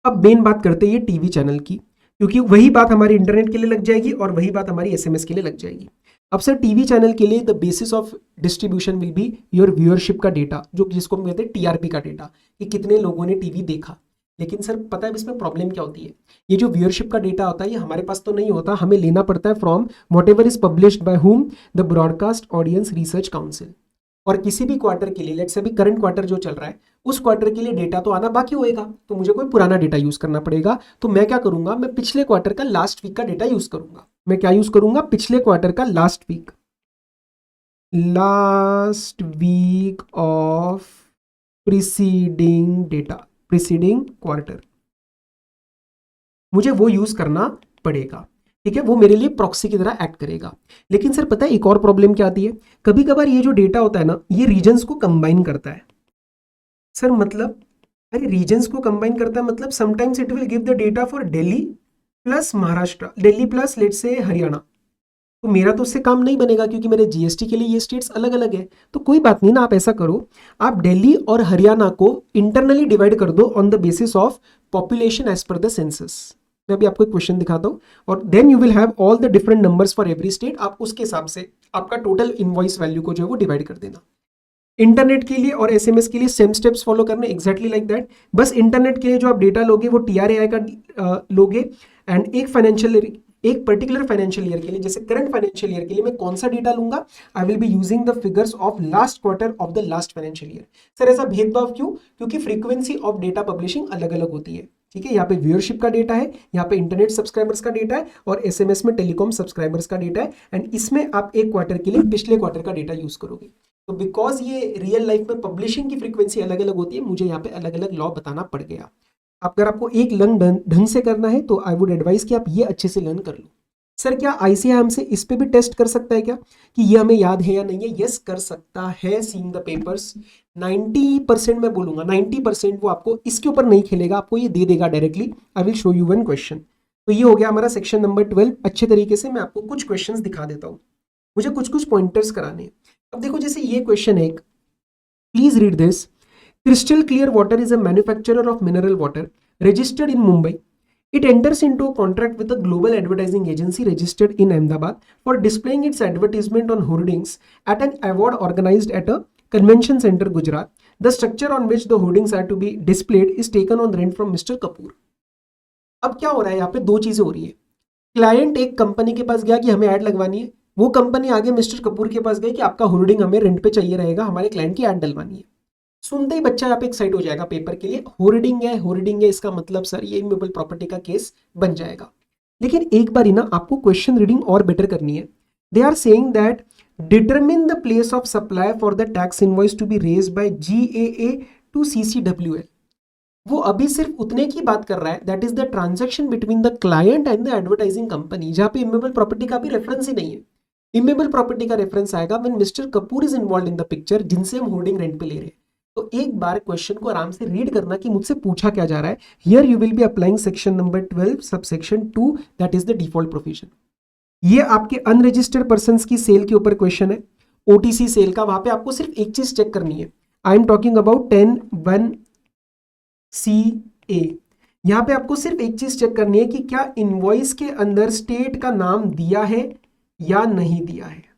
अब मेन बात करते हैं ये टीवी चैनल की, क्योंकि वही बात हमारी इंटरनेट के लिए लग जाएगी और वही बात हमारी एसएमएस के लिए लग जाएगी। अब सर टीवी चैनल के लिए the basis of distribution will be your viewership का डेटा, जो जिसको हम कहते हैं टीआरपी का डेटा, कि कितने लोगों ने टीवी देखा। लेकिन सर पता है इसमें प्रॉब्लम क्या होती है, ये जो व्यूअरशिप का डेटा होता है ये हमारे पास तो नहीं होता, हमें लेना पड़ता है from what ever is published by whom, the broadcast audience research council. और किसी भी क्वार्टर के लिए, लेट्स से अभी करंट क्वार्टर जो चल रहा है उस क्वार्टर के लिए डेटा तो आना बाकी होएगा, तो मुझे कोई पुराना डेटा यूज करना पड़ेगा। तो मैं क्या करूंगा, मैं पिछले क्वार्टर का लास्ट वीक का डेटा यूज करूंगा। मैं क्या यूज करूंगा, पिछले क्वार्टर का last week of preceding data, preceding quarter, मुझे वो यूज करना पड़ेगा। ठीक है, वो मेरे लिए प्रॉक्सी की तरह एक्ट करेगा। लेकिन सर पता है एक और प्रॉब्लम क्या आती है, कभी कभार ये जो डेटा होता है ना, ये रीजन्स को कंबाइन करता है। सर मतलब, अरे रीजन्स को कंबाइन करता है मतलब sometimes it will give the data for Delhi plus Maharashtra, Delhi plus let's say Haryana, तो मेरा तो उससे काम नहीं बनेगा क्योंकि मेरे जीएसटी के लिए ये स्टेट्स अलग अलग है। तो कोई बात नहीं ना, आप ऐसा करो, आप दिल्ली और हरियाणा को इंटरनली डिवाइड कर दो on the basis of population as per the census. मैं अभी आपको एक क्वेश्चन दिखाता हूँ और then you will have all the different numbers for every state. आप उसके हिसाब से आपका टोटल इनवॉइस वैल्यू को जो है वो डिवाइड कर देना। इंटरनेट के लिए और एसएमएस के लिए सेम स्टेप्स फॉलो करने, एग्जैक्टली लाइक दैट। बस इंटरनेट के लिए जो आप डेटा लोगे वो TRAI का लोगे, एंड एक पर्टिकुलर फाइनेंशियल ईयर के लिए, जैसे करंट फाइनेंशियल ईयर के लिए मैं कौन सा डेटा लूंगा, I will be using the figures of last quarter of the last financial year. Sir ऐसा भेदभाव क्यों? क्योंकि फ्रीक्वेंसी ऑफ डेटा पब्लिशिंग अलग अलग होती है। ठीक है, यहाँ पे व्यूअरशिप का डेटा है, यहाँ पे इंटरनेट सब्सक्राइबर्स का डेटा है, और एसएमएस में टेलीकॉम सब्सक्राइबर्स का डेटा है, एंड इसमें आप एक क्वार्टर के लिए पिछले क्वार्टर का डेटा यूज करोगे। तो बिकॉज ये रियल लाइफ में पब्लिशिंग की फ्रीक्वेंसी अलग अलग होती है, मुझे यहाँ पे अलग अलग लॉ बताना पड़ गया। अगर आपको एक लर्न ढंग से करना है तो आई वुड एडवाइस कि आप ये अच्छे से लर्न कर लो। सर क्या ICAI हमसे इस पे भी टेस्ट कर सकता है क्या कि ये हमें याद है या नहीं है? यस कर सकता है। सीइंग द पेपर्स 90% मैं बोलूंगा 90% वो आपको इसके ऊपर नहीं खेलेगा, आपको ये दे देगा directly. I will show you one question. तो ये हो गया हमारा सेक्शन नंबर 12 अच्छे तरीके से। मैं आपको कुछ क्वेश्चंस दिखा देता हूँ, मुझे कुछ कुछ पॉइंटर्स कराने हैं। अब देखो जैसे ये क्वेश्चन है, please read this. Crystal clear water is a manufacturer of mineral water registered in Mumbai. It enters into a contract with a global advertising agency registered in Ahmedabad for displaying its advertisement on hoardings at an award organized at a convention center, Gujarat. The structure on which the hoardings are to be displayed is taken on rent from Mr. Kapoor. अब क्या हो रहा है यहाँ पे? दो चीजें हो रही है। क्लाइंट एक कंपनी के पास गया कि हमें ऐड लगवानी है, वो कंपनी आगे मिस्टर कपूर के पास गई कि आपका होर्डिंग हमें रेंट पे चाहिए रहेगा, हमारे क्लाइंट की ऐड डलवानी है। सुनते ही बच्चा यहाँ पे एक्साइट हो जाएगा पेपर के लिए, होर्डिंग है इसका मतलब सर ये इमूवेबल प्रॉपर्टी का केस बन जाएगा। लेकिन एक बार ही ना आपको क्वेश्चन रीडिंग और बेटर करनी है। They are saying that determine the place of supply for the tax invoice to be raise by GAA to CCWL। वो अभी सिर्फ उतने की बात कर रहा है, that is the transaction between the client and the advertising company, जहां पे इमूवेबल प्रॉपर्टी का भी रेफरेंस ही नहीं है। इमूवेबल प्रॉपर्टी का रेफरेंस आएगा when mister Kapoor is involve in the picture, जिनसे हम होर्डिंग रेंट पे ले रहे हैं। तो एक बार क्वेश्चन को आराम से रीड करना कि मुझसे पूछा क्या जा रहा है। Here you will be applying section number 12 subsection 2, that is the default provision. ये आपके अनरजिस्टर्ड पर्संस की सेल के ऊपर क्वेश्चन है, OTC सेल का। वहां पे आपको सिर्फ एक चीज चेक करनी है, I am talking about 10(1)(CA। यहां पे आपको सिर्फ एक चीज चेक करनी है कि क्या इनवॉइस के अंदर स्टेट का नाम दिया है या नहीं दिया है।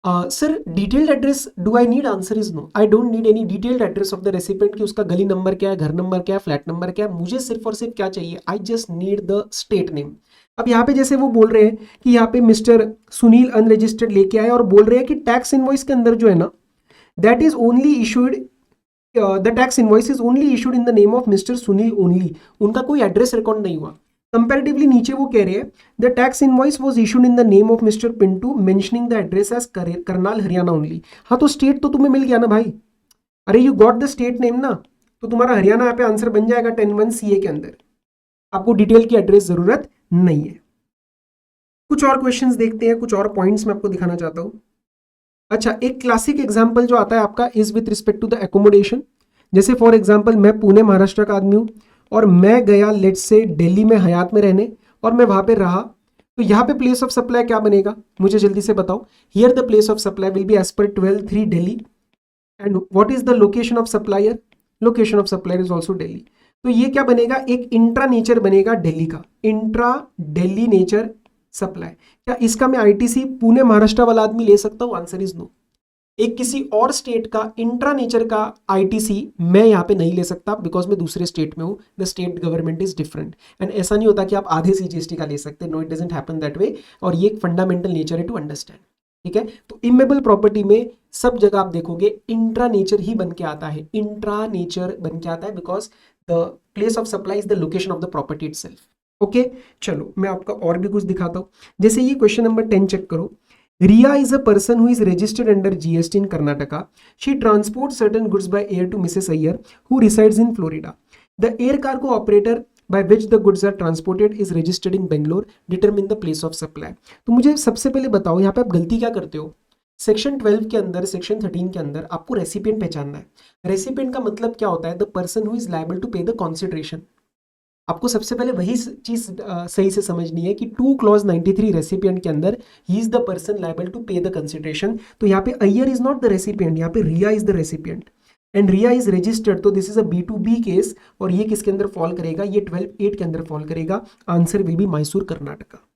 Sir detailed address do I need? Answer is no, I don't need any detailed address of the recipient कि उसका गली नंबर क्या है, घर नंबर क्या है, फ्लैट नंबर क्या है। मुझे सिर्फ और सिर्फ क्या चाहिए, I just need the state name. अब यहाँ पे जैसे वो बोल रहे हैं कि यहाँ पे मिस्टर सुनील अनरजिस्टर्ड लेके आए और बोल रहे हैं कि टैक्स इनवॉइस के अंदर जो है ना, that is only issued, the tax invoice is only issued in the name of mister Sunil only. उनका कोई एड्रेस रिकॉर्ड नहीं हुआ। कंपैरेटिवली नीचे वो कह रहे हैं the tax invoice was issued in the name of mister Pintu mentioning the address as Karnal Haryana only. हाँ तो स्टेट तो तुम्हें मिल गया ना भाई, अरे you got the state name ना, तो तुम्हारा हरियाणा यहाँ पे आंसर बन जाएगा 10(1)(CA) के अंदर। आपको डिटेल की एड्रेस जरूरत नहीं है। कुछ और क्वेश्चंस देखते हैं, कुछ और पॉइंट्स मैं आपको दिखाना चाहता हूँ। अच्छा, एक क्लासिक एग्जाम्पल जो आता है आपका is with respect to the accommodation. जैसे फॉर एग्जाम्पल मैं पुणे महाराष्ट्र का आदमी हूँ और मैं गया लेट्स से दिल्ली में हयात में रहने और मैं वहां पे रहा, तो यहाँ पे प्लेस ऑफ सप्लाई क्या बनेगा मुझे जल्दी से बताओ। Here the place of supply will be as per 12(3) Delhi, and what is the location of supplier? Location of supplier is also Delhi. तो ये क्या बनेगा, एक इंट्रा नेचर बनेगा दिल्ली का, इंट्रा दिल्ली नेचर सप्लाई। क्या इसका मैं ITC पुणे महाराष्ट्र वाला आदमी ले सकता हूँ? Answer is no. एक किसी और स्टेट का इंट्रा नेचर का ITC मैं यहाँ पे नहीं ले सकता बिकॉज मैं दूसरे स्टेट में हूँ, the state government is different. And ऐसा नहीं होता कि आप आधे CGST का ले सकते, no it doesn't happen that way, और ये एक फंडामेंटल नेचर है टू अंडरस्टैंड। ठीक है, तो इमेबल प्रॉपर्टी में सब जगह आप देखोगे इंट्रा नेचर ही बन के आता है, इंट्रा नेचर बन के आता है because the place of supply is the location of the property itself. Okay, चलो मैं आपका और भी कुछ दिखाता हूँ। जैसे ये क्वेश्चन नंबर 10 चेक करो। Riya is a person who is registered under GST in Karnataka. She transports certain goods by air to Mrs. Iyer, who resides in Florida. The air cargo operator by which the goods are transported is registered in Bangalore. Determine the place of supply. तो मुझे सबसे पहले बताओ यहाँ पे आप गलती क्या करते हो। सेक्शन 12 के अंदर, सेक्शन 13 के अंदर आपको रेसिपिएंट पहचानना है। रेसिपिएंट का मतलब क्या होता है, the person who is liable to pay the consideration. आपको सबसे पहले वही चीज सही से समझनी है कि 2 क्लॉज 93 रेसिपिएंट के अंदर ही is the person liable to pay the consideration. तो यहाँ पे Iyer is not the recipient, यहाँ पे Riya is the recipient and Riya is registered. तो this is a B2B case और ये किसके अंदर फॉल करेगा, ये 12(8) के अंदर फॉल करेगा। Answer will be Mysore Karnataka.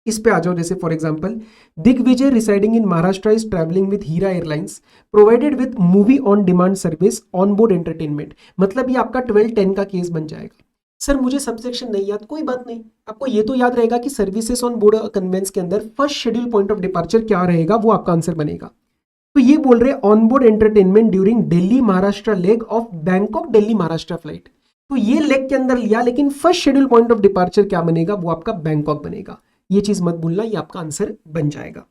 इस पे आ जाओ, जैसे for example Digvijay residing in Maharashtra is travelling with Hira Airlines provided with movie on demand service on board entertainment. मतलब ये आपका 12(10) का केस बन जाएगा। सर मुझे सबसेक्शन नहीं याद, कोई बात नहीं, आपको ये तो याद रहेगा कि सर्विसेज ऑन बोर्ड कन्वेंस के अंदर first schedule point of departure क्या रहेगा, वो आपका आंसर बनेगा। तो ये बोल रहे on board entertainment during Delhi Maharashtra leg of Bangkok Delhi Maharashtra flight. तो ये लेग के अंदर लिया, लेकिन first schedule point of departure क्या बनेगा, वो आपका बैंकॉक बनेगा। ये चीज मत भूलना, ये आपका आंसर बन जाएगा।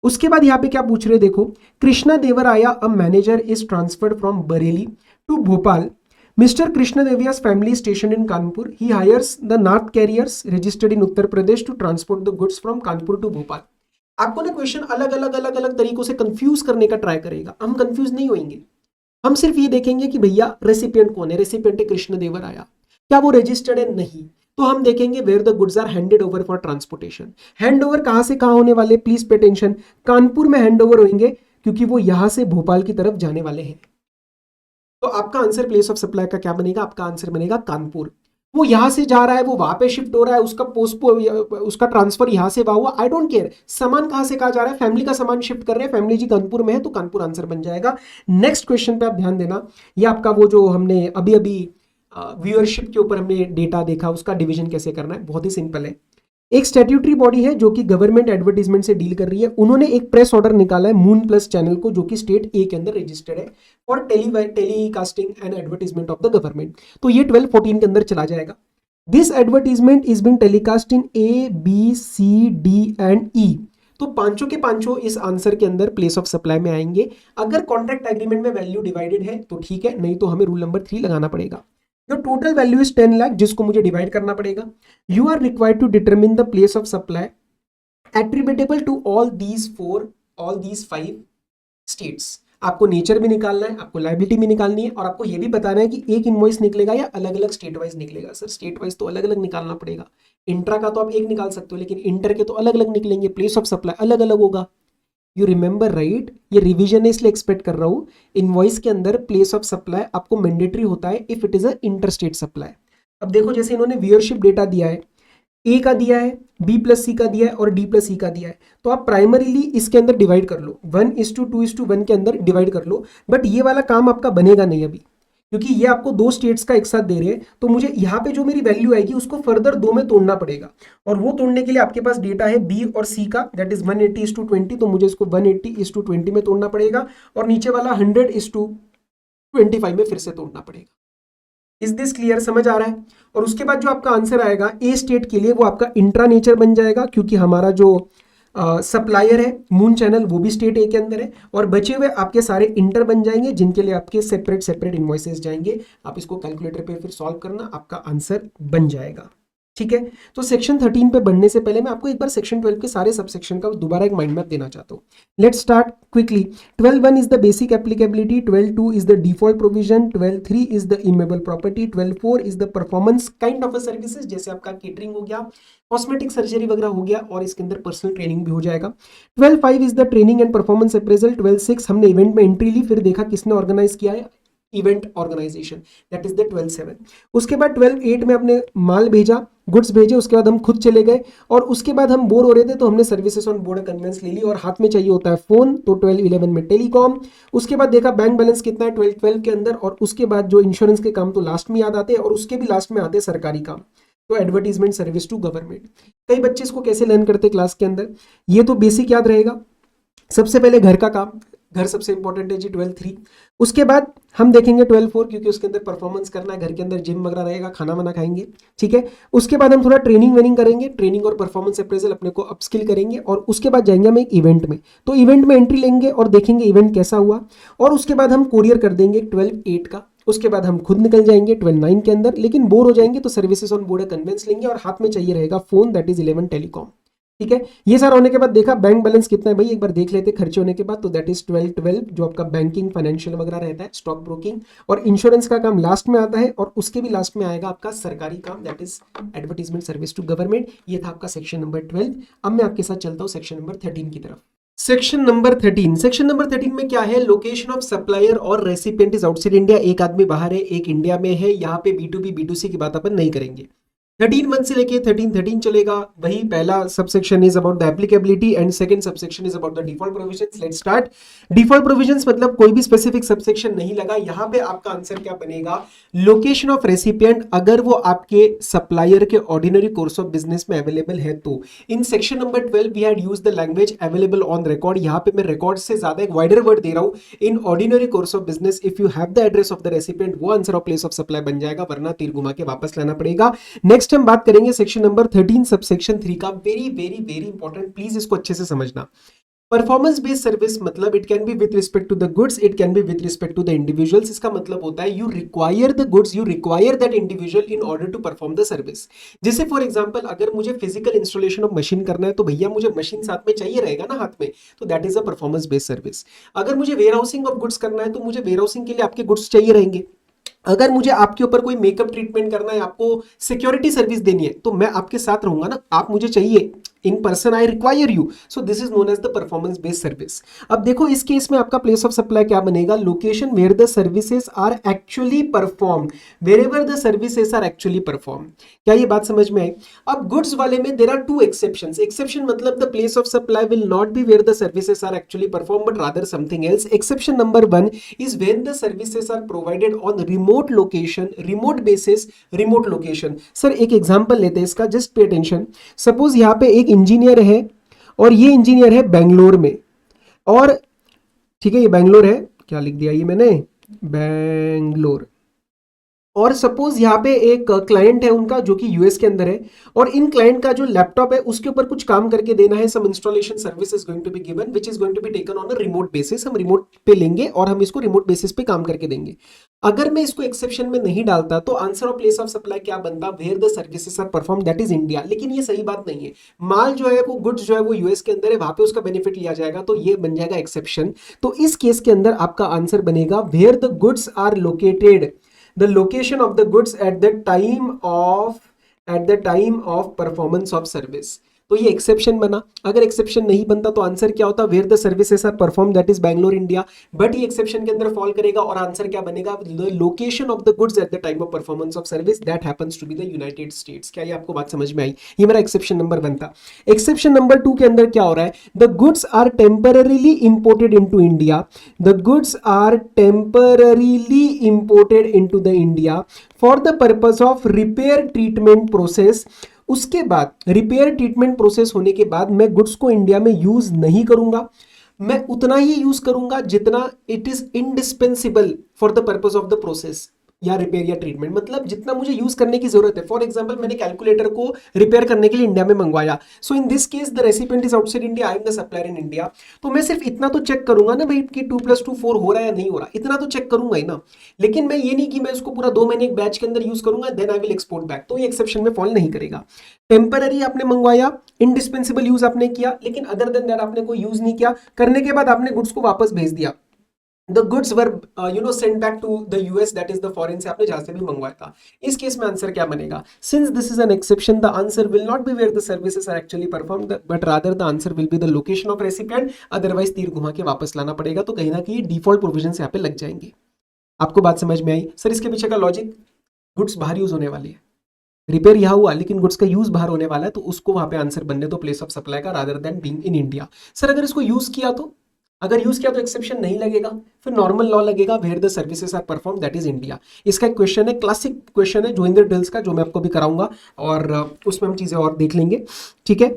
उसके बाद यहाँ पे क्या पूछ रहे, देखो Krishna Devaraya a manager is transferred from Bareilly to Bhopal. Mister Krishna देविया's family stationed in Kanpur. He hires the North carriers registered in Uttar Pradesh to transport the goods from Kanpur to Bhopal. आपको ना क्वेश्चन अलग अलग तरीकों से कंफ्यूज करने का ट्राई करेगा, हम कंफ्यूज नहीं होंगे। हम सिर्फ ये देखेंगे कि भैया रेसिपिएंट कौन है, रेसिपिएंट है कृष्ण देवराया, क्या वो रजिस्टर्ड है, नहीं। तो हम देखेंगे where the goods are handed over for transportation. Hand over कहां से कहां होने वाले, प्लीज पे टेंशन, कानपुर में हैंड ओवर होंगे क्योंकि वो यहां से भोपाल की तरफ जाने वाले हैं। तो आपका आंसर प्लेस ऑफ सप्लाई का क्या बनेगा, आपका आंसर बनेगा कानपुर। वो यहां से जा रहा है, वो वहां पे शिफ्ट हो रहा है, उसका ट्रांसफर यहां से वहां हुआ, आई डोंट केयर। सामान कहां से कहां जा रहा है, फैमिली का सामान शिफ्ट कर रहे हैं, फैमिली जी कानपुर में है, तो कानपुर आंसर बन जाएगा। नेक्स्ट क्वेश्चन पे आप ध्यान देना, ये आपका वो जो हमने अभी अभी व्यूअरशिप के ऊपर हमने डेटा देखा, उसका डिवीजन कैसे करना है, बहुत ही सिंपल है। एक स्टैट्यूटरी बॉडी है जो कि गवर्नमेंट एडवर्टीजमेंट से डील कर रही है, उन्होंने एक प्रेस ऑर्डर निकाला है मून प्लस चैनल को, जो कि स्टेट ए के अंदर रजिस्टर्ड है for telecasting and advertisement of the government. तो ये 12-14 के अंदर चला जाएगा। This advertisement is being telecast in A, B, C, D and E। तो पांचों के पांचों इस आंसर के अंदर प्लेस ऑफ सप्लाई में आएंगे। अगर कॉन्ट्रैक्ट एग्रीमेंट में वैल्यू डिवाइडेड है तो ठीक है, नहीं तो हमें रूल नंबर 3 लगाना पड़ेगा। The total value is 10 lakh, जिसको मुझे डिवाइड करना पड़ेगा। You are required to determine the place of supply attributable to all these 5 states। आपको नेचर भी निकालना है, आपको लायबिलिटी भी निकालनी है, और आपको यह भी बताना है कि एक इनवॉइस निकलेगा या अलग अलग स्टेट वाइज निकलेगा। सर स्टेट वाइज तो अलग अलग निकालना पड़ेगा, इंट्रा का तो आप एक निकाल सकते हो, लेकिन इंटर के तो अलग अलग निकलेंगे, प्लेस ऑफ सप्लाई अलग अलग होगा। यू रिमेंबर राइट, ये रिवीजन है इसलिए एक्सपेक्ट कर रहा हूं। इनवॉइस के अंदर प्लेस ऑफ सप्लाई आपको मैंडेटरी होता है if it is a inter state supply. अब देखो जैसे इन्होंने व्यूअरशिप डेटा दिया है, ए का दिया है, B+C का दिया है और D+E का दिया है, तो आप प्राइमरीली इसके अंदर डिवाइड कर लो, 1:2:1 के अंदर डिवाइड कर लो। बट ये वाला काम आपका बनेगा नहीं अभी, क्योंकि ये आपको 2 स्टेट्स का एक साथ दे रहे हैं, तो मुझे यहाँ पे जो मेरी वैल्यू आएगी उसको फर्दर 2 में तोड़ना पड़ेगा, और वो तोड़ने के लिए आपके पास डेटा है B और C का, दैट इज 180:20, तो मुझे इसको 180:20 में तोड़ना पड़ेगा, और नीचे वाला 100:25 में फिर से तोड़ना पड़ेगा। इज दिस क्लियर, समझ आ रहा है। और उसके बाद जो आपका आंसर आएगा ए स्टेट के लिए, वो आपका इंट्रा नेचर बन जाएगा, क्योंकि हमारा जो सप्लायर है मून चैनल वो भी स्टेट ए के अंदर है, और बचे हुए आपके सारे इंटर बन जाएंगे, जिनके लिए आपके सेपरेट इनवॉइसेस जाएंगे। आप इसको कैलकुलेटर पे फिर सॉल्व करना, आपका आंसर बन जाएगा। ठीक है, तो सेक्शन 13 पे बढ़ने से पहले मैं आपको एक बार सेक्शन 12 के सारे सबसेक्शन का दोबारा एक माइंड मैप देना चाहता हूँ। Let's start quickly. 12(1) is the basic applicability, 12(2) is the default provision, 12(3) is the immovable property, 12(4) is the performance kind of a services, जैसे आपका केटरिंग हो गया, कॉस्मेटिक सर्जरी वगैरह हो गया, और इसके अंदर पर्सनल ट्रेनिंग भी हो जाएगा। 12(5) is the training and performance appraisal, 12(6) हमने इवेंट में एंट्री ली, फिर देखा किसने ऑर्गेनाइज किया है, event organisation, that is the 12(7). उसके बाद 12(8) में आपने माल भेजा, गुड्स भेजे, उसके बाद हम खुद चले गए, और उसके बाद हम बोर हो रहे थे तो हमने सर्विसेज ऑन बोर्ड कन्वेंस ले ली, और हाथ में चाहिए होता है फोन, तो 12(11) में टेलीकॉम। उसके बाद देखा बैंक बैलेंस कितना है 12(12) के अंदर, और उसके बाद जो इंश्योरेंस के काम तो लास्ट में याद आते हैं, और उसके भी लास्ट में आते हैं सरकारी काम, तो एडवर्टीजमेंट सर्विस टू गवर्नमेंट। कई बच्चे इसको कैसे लर्न करते क्लास के अंदर, ये तो बेसिक याद रहेगा। सबसे पहले घर का काम, घर सबसे इंपॉर्टेंट है जी, 12(3). उसके बाद हम देखेंगे 12(4), क्योंकि उसके अंदर परफॉर्मेंस करना है, घर के अंदर जिम वगैरह रहेगा, खाना वाना खाएंगे। ठीक है, उसके बाद हम थोड़ा ट्रेनिंग वेनिंग करेंगे, ट्रेनिंग और परफॉर्मेंस अप्रेजल अपने को अपस्किल करेंगे, और उसके बाद जाएंगे हम एक इवेंट में, तो इवेंट में एंट्री लेंगे और देखेंगे इवेंट कैसा हुआ, और उसके बाद हम कोरियर कर देंगे 12(8) का। उसके बाद हम खुद निकल जाएंगे 12(9) के अंदर, लेकिन बोर हो जाएंगे तो सर्विसेज ऑन बोर्ड कन्वेंस लेंगे, और हाथ में चाहिए रहेगा फोन, दैट इज 11 टेलीकॉम। ठीक है। ये सारा होने के बाद देखा बैंक बैलेंस कितना है भाई, एक बार देख लेते खर्चे होने के बाद, तो दैट इज 12 जो आपका बैंकिंग फाइनेंशियल वगैरह रहता है, स्टॉक ब्रोकिंग और इंश्योरेंस का काम लास्ट में आता है, और उसके भी लास्ट में आएगा आपका सरकारी काम, that is advertisement service to government. ये था आपका सेक्शन नंबर 12। अब मैं आपके साथ चलता हूँ सेक्शन नंबर 13 की तरफ। सेक्शन नंबर 13 में क्या है, लोकेशन ऑफ सप्लायर और रेसिपिएंट इज आउटसाइड इंडिया। एक आदमी बाहर है, एक इंडिया में है, यहाँ पे B2B B2C की बात अपन नहीं करेंगे। 13 से लेके 13 चलेगा। वही पहला subsection is about the applicability and second subsection is about the default provisions. Let's start. Default provisions मतलब कोई भी स्पेसिफिक सबसेक्शन नहीं लगा, यहां पे आपका आंसर क्या बनेगा, लोकेशन ऑफ रेसिपिएंट अगर वो आपके सप्लायर के ऑर्डिनरी कोर्स ऑफ बिजनेस में अवेलेबल है तो। In section number 12 we had used the language available on record. यहां पे मैं रिकॉर्ड से ज्यादा एक वाइडर वर्ड दे रहा हूं, in ordinary course of business if you have the address of the recipient, वो answer of place of supply बन जाएगा, वरना तीर घुमा के वापस लाना पड़ेगा। नेक्स्ट हम बात करेंगे सेक्शन नंबर 13 सबसेक्शन 3 का। Very very very important, please इसको अच्छे से समझना। परफॉर्मेंस बेस्ड सर्विस मतलब it can be with respect to the goods, it can be with respect to the individuals. इसका मतलब होता है you require the goods, you require that individual in order to perform the service. जैसे for example अगर मुझे physical installation of machine करना है तो भैया मुझे मशीन साथ में चाहिए रहेगा ना हाथ में, तो that is a performance based service. अगर मुझे वेयर हाउसिंग ऑफ गुड्स करना है तो मुझे वेयर हाउसिंग के लिए आपके गुड्स चाहिए रहेंगे। अगर मुझे आपके ऊपर कोई मेकअप ट्रीटमेंट करना है, आपको सिक्योरिटी सर्विस देनी है, तो मैं आपके साथ रहूंगा ना, आप मुझे चाहिए in person, I require you, so this is known as the performance based service. अब देखो इस केस में आपका प्लेस ऑफ सप्लाई क्या बनेगा, location where the services are actually perform, wherever the services are actually perform. क्या ये बात समझ में आई? अब गुड्स वाले में there are two exceptions. Exception मतलब the place of supply will not be where the services are actually perform but rather something else. Exception number 1 is when the services are provided on remote location, remote basis, remote location. Sir एक example लेते हैं इसका, just pay attention. Suppose यहाँ पे एक engineer है और ये इंजीनियर है बेंगलोर में, और ठीक है ये बेंगलोर है, क्या लिख दिया ये मैंने, बेंगलोर। और सपोज यहाँ पे एक क्लाइंट है उनका जो कि यूएस के अंदर है, और इन क्लाइंट का जो लैपटॉप है उसके ऊपर कुछ काम करके देना है, some installation service is going to be given which is going to be taken on a remote basis. हम रिमोट पे लेंगे और हम इसको रिमोट बेसिस पे काम करके देंगे। अगर मैं इसको एक्सेप्शन में नहीं डालता तो answer of place of supply क्या बनता, where the services are perform, that is India. लेकिन ये सही बात नहीं है, माल जो है वो गुड्स जो है वो यूएस के अंदर है, वहां पे उसका बेनिफिट लिया जाएगा, तो ये बन जाएगा एक्सेप्शन। तो इस केस के अंदर आपका आंसर बनेगा where the goods are located, the location of the goods at the time of performance of service। तो ये एक्सेप्शन बना। अगर एक्सेप्शन नहीं बनता तो आंसर क्या होता, where the services are perform, that is Bangalore India. But ये एक्सेप्शन के अंदर फॉल करेगा और आंसर क्या बनेगा, the location of the goods at the time of performance of service, that happens to be the United States. क्या ये आपको बात समझ में आई? ये मेरा एक्सेप्शन नंबर 1 था। एक्सेप्शन नंबर 2 के अंदर क्या हो रहा है, the goods are temporarily imported into India, the goods are temporarily imported into the India for the purpose of repair treatment process. उसके बाद रिपेयर ट्रीटमेंट प्रोसेस होने के बाद मैं गुड्स को इंडिया में यूज नहीं करूंगा, मैं उतना ही यूज करूंगा जितना it is indispensable for the purpose of the process या रिपेयर या ट्रीटमेंट, मतलब जितना मुझे यूज करने की जरूरत है। फॉर एग्जांपल मैंने कैलकुलेटर को रिपेयर करने के लिए इंडिया में मंगवाया, so in this case the recipient is outside India, I am the supplier in India, तो मैं सिर्फ इतना तो चेक करूंगा ना भाई कि 2+2 4 हो रहा है या नहीं हो रहा, इतना तो चेक करूंगा ही ना। लेकिन मैं ये नहीं कि मैं इसको पूरा 2 महीने एक बैच के अंदर यूज करूंगा then I will export back, तो ये एक्सेप्शन में फॉल नहीं करेगा। टेम्पररी आपने मंगवाया, इंडिस्पेंसिबल यूज आपने किया, लेकिन अदर देन दैट आपने कोई यूज नहीं किया, करने के बाद आपने गुड्स को वापस भेज दिया, the goods were sent back to the US, that is the foreign से आपने जहां से भी मंगवाया था। इस केस में आंसर क्या बनेगा, since this is an exception the answer will not be where the services are actually performed but rather the answer will be the location of recipient, otherwise तीर घुमा के वापस लाना पड़ेगा, तो कहीं ना कहीं डिफॉल्ट प्रोविजन यहाँ पे लग जाएंगे। आपको बात समझ में आई? सर इसके पीछे का लॉजिक, गुड्स बाहर यूज होने वाली है, रिपेयर यहाँ हुआ लेकिन गुड्स का यूज बाहर होने वाला है, तो उसको वहां पे आंसर बनने दो प्लेस ऑफ सप्लाई का rather than being in India. Sir अगर इसको यूज किया तो, अगर यूज किया तो एक्सेप्शन नहीं लगेगा, फिर नॉर्मल लॉ लगेगा, where the services are perform, that is India. इसका एक क्वेश्चन है, क्लासिक क्वेश्चन है जोगिंदर ड्रिल्स का, जो मैं आपको भी कराऊंगा और उसमें हम चीजें और देख लेंगे। ठीक है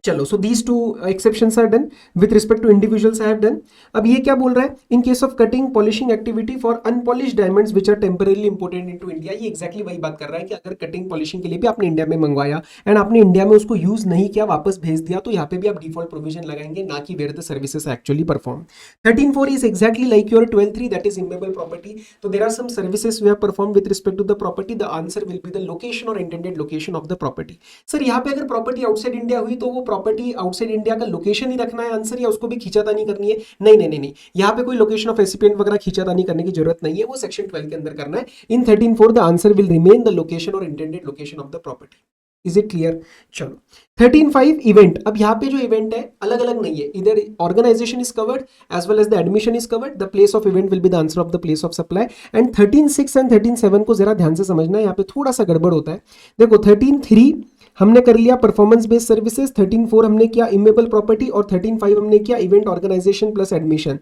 चलो, so these 2 exceptions are done with respect to individuals I have done. अब ये क्या बोल रहा है, in case of cutting polishing activity for unpolish diamonds which are temporarily imported into India. ये एक्जैक्टली वही बात कर रहा है कि अगर कटिंग पॉलिशिंग के लिए भी आपने इंडिया में मंगवाया एंड आपने इंडिया में उसको यूज नहीं किया, वापस भेज दिया, तो यहाँ पे भी आप डिफॉल्ट प्रोविजन लगाएंगे, ना कि where the services actually perform. 13.4 is exactly like your 12.3 that is immovable property. तो there are some services we have perform with respect to the property, the answer will be the location और intended location of the property. Sir यहाँ पे अगर property outside India हुई तो वो property outside India का location ही रखना है आंसर, या उसको भी खींचातानी करनी है? नहीं नहीं नहीं नहीं, यहाँ पे कोई लोकेशन ऑफ रेसिपिएंट वगैरह खींचातानी करने की जरूरत नहीं है, वो सेक्शन 12 के अंदर करना है। In 13(4) the answer will remain the location और intended location of the property. Is it clear? चलो 13(5) इवेंट। अब यहाँ पे जो इवेंट है अलग अलग नहीं है, इधर organization is covered as well as the admission is covered, the place of event will be the answer of the place of supply. And 13(6) and 13(7) को जरा ध्यान से समझना है, यहाँ पे थोड़ा सा गड़बड़ होता है। देखो 13(3) हमने कर लिया परफॉर्मेंस बेस्ड सर्विसेज, 13(4) हमने किया इमेबल प्रॉपर्टी, और 13(5) हमने किया इवेंट ऑर्गेनाइजेशन प्लस एडमिशन।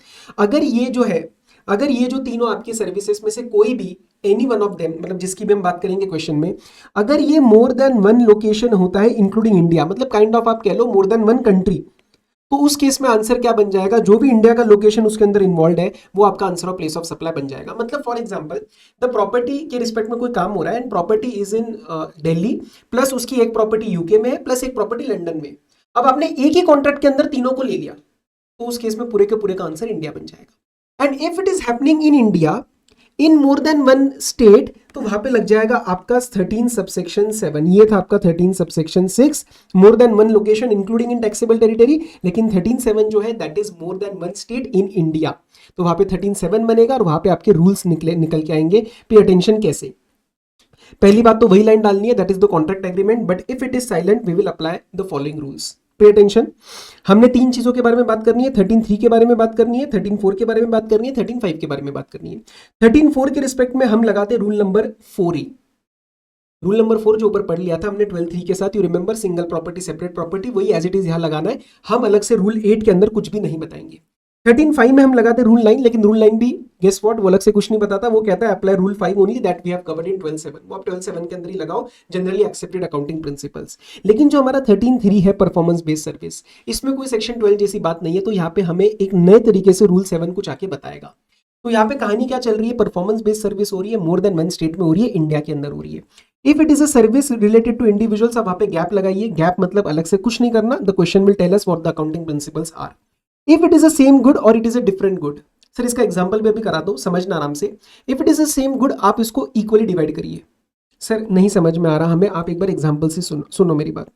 अगर ये जो तीनों आपकी सर्विसेज में से कोई भी एनी वन ऑफ देम, मतलब जिसकी भी हम बात करेंगे क्वेश्चन में, अगर ये मोर देन वन लोकेशन होता है इंक्लूडिंग इंडिया, मतलब काइंड ऑफ आप कह लो मोर देन वन कंट्री, तो उस केस में आंसर क्या बन जाएगा? जो भी इंडिया का लोकेशन उसके अंदर इन्वॉल्व है वो आपका answer of place of supply बन जाएगा। मतलब फॉर एग्जांपल द प्रॉपर्टी के रिस्पेक्ट में कोई काम हो रहा है and property is in Delhi, plus उसकी एक प्रॉपर्टी यूके में है, प्लस एक प्रॉपर्टी लंदन में। अब आपने एक ही कॉन्ट्रैक्ट के अंदर तीनों को ले लिया, तो उस केस में पूरे के पूरे का आंसर इंडिया बन जाएगा। And if it is happening in India in more than one state, तो वहां पे लग जाएगा आपका 13 सबसेक्शन 7। ये था आपका 13 subsection 6, more than one location including in taxable territory. लेकिन 13(7) जो है that is more than one state in India, तो वहां पे 13(7) बनेगा और वहां पे आपके रूल्स निकल के आएंगे। पे अटेंशन कैसे? पहली बात तो वही लाइन डालनी है, that is the contract agreement, but if it is silent we will apply the following rules. Pay attention. हमने तीन चीजों के बारे में बात करनी है, 13(3) के बारे में बात करनी है, 13(4) के बारे में बात करनी है, 13(5) के बारे में बात करनी है। 13(4) के रिस्पेक्ट में हम लगाते रूल नंबर 4 ही। रूल नंबर 4 जो ऊपर पढ़ लिया था हमने 12(3) के साथ, you remember single property separate property, वही एज इट इज यहां लगाना है। हम अलग से रूल 8 के अंदर कुछ भी नहीं बताएंगे। 13(5) में हम लगाते रूल 9, लेकिन रूल 9 भी गेस व्हाट, वो अलग से कुछ नहीं बताता, वो कहता है apply rule 5 only that we have covered in 12(7). वो आप 12(7) के अंदर ही लगाओ, जनरली एक्सेप्टेड अकाउंटिंग प्रिंसिपल्स। लेकिन जो हमारा 13(3) है परफॉर्मेंस बेस्ड सर्विस, इसमें कोई सेक्शन 12 जैसी बात नहीं है, तो यहाँ पे हमें एक नए तरीके से रूल 7 कुछ आके बताएगा। तो यहाँ पे कहानी क्या चल रही है? परफॉर्मेंस बेस्ड सर्विस हो रही है, मोर देन वन स्टेट में हो रही है, इंडिया के अंदर हो रही है। If it is a service related to individuals, अब वहां पे गैप लगाइए। गैप मतलब अलग से कुछ नहीं करना, the question will tell us what the accounting principles are. If it is a same good or it is a different good, sir इसका एग्जांपल भी अभी करा दो, समझना आराम से। If it is a same good, आप इसको इक्वली डिवाइड करिए। सर नहीं समझ में आ रहा हमें, आप एक बार एग्जांपल से सुनो मेरी बात।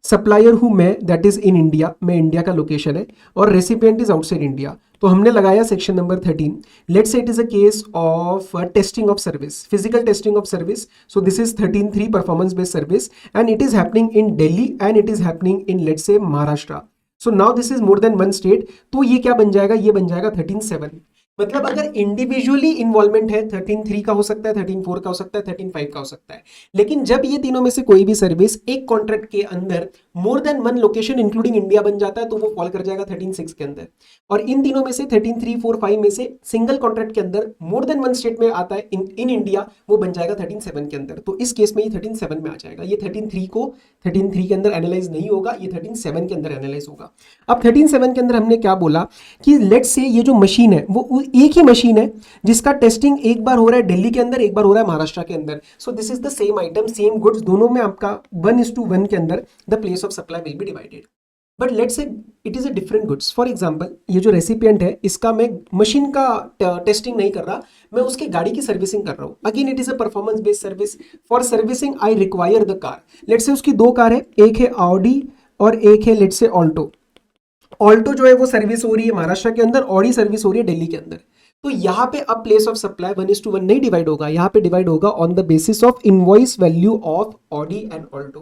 सप्लायर हूं मैं, दैट इज इन इंडिया, मैं इंडिया का लोकेशन है, और रेसिपिएंट इज आउटसाइड इंडिया। तो हमने लगाया section number 13। Let's say it is a case of testing of service, physical testing of service. So this is 13(3) performance based service and it is happening in Delhi and it is happening in let's say Maharashtra. So now this is more than one state, तो ये क्या बन जाएगा? ये बन जाएगा 13(7). मतलब अगर इंडिविजुअली इन्वॉल्वमेंट है 13(3) का हो सकता है, 13(4) का हो सकता है, 13(5) का हो सकता है। लेकिन जब ये तीनों में से कोई भी सर्विस एक कॉन्ट्रैक्ट के अंदर more than one location including India बन जाता है, तो वो फॉल कर जाएगा 13(6) के अंदर। और इन तीनों में से 13(3), 4, 5 में से सिंगल कॉन्ट्रैक्ट के अंदर मोर देन वन स्टेट में आता है इन इंडिया, वो बन जाएगा 13(7) के अंदर। तो इस केस में ये 13(7) में आ जाएगा। ये 13(3) के अंदर एनालाइज नहीं होगा, ये 13(7) के अंदर एनालाइज होगा। अब 13(7) के अंदर हमने क्या बोला कि लेट्स से ये जो मशीन है वो एक ही मशीन है जिसका टेस्टिंग एक बार हो रहा है दिल्ली के अंदर, एक बार हो रहा है महाराष्ट्र के अंदर। सो this is the same item, same goods, दोनों में आपका 1:1 के अंदर the place of supply will B divided. But let's say it is a different goods. For example ये जो रेसिपिएंट है इसका मैं मशीन का टेस्टिंग नहीं कर रहा, मैं उसके गाड़ी की सर्विसिंग कर रहा हूं। Again it is a performance based service. For servicing I require the car. Let's say उसकी दो कार है, एक है ऑडी और एक है लेट्स से ऑल्टो। ऑल्टो जो है वो सर्विस हो रही है महाराष्ट्र के अंदर, ऑडी सर्विस हो रही है दिल्ली के अंदर। तो यहाँ पे अब प्लेस ऑफ सप्लाई 1:1 नहीं डिवाइड होगा, यहाँ पे डिवाइड होगा on the basis of invoice value of Audi and Alto.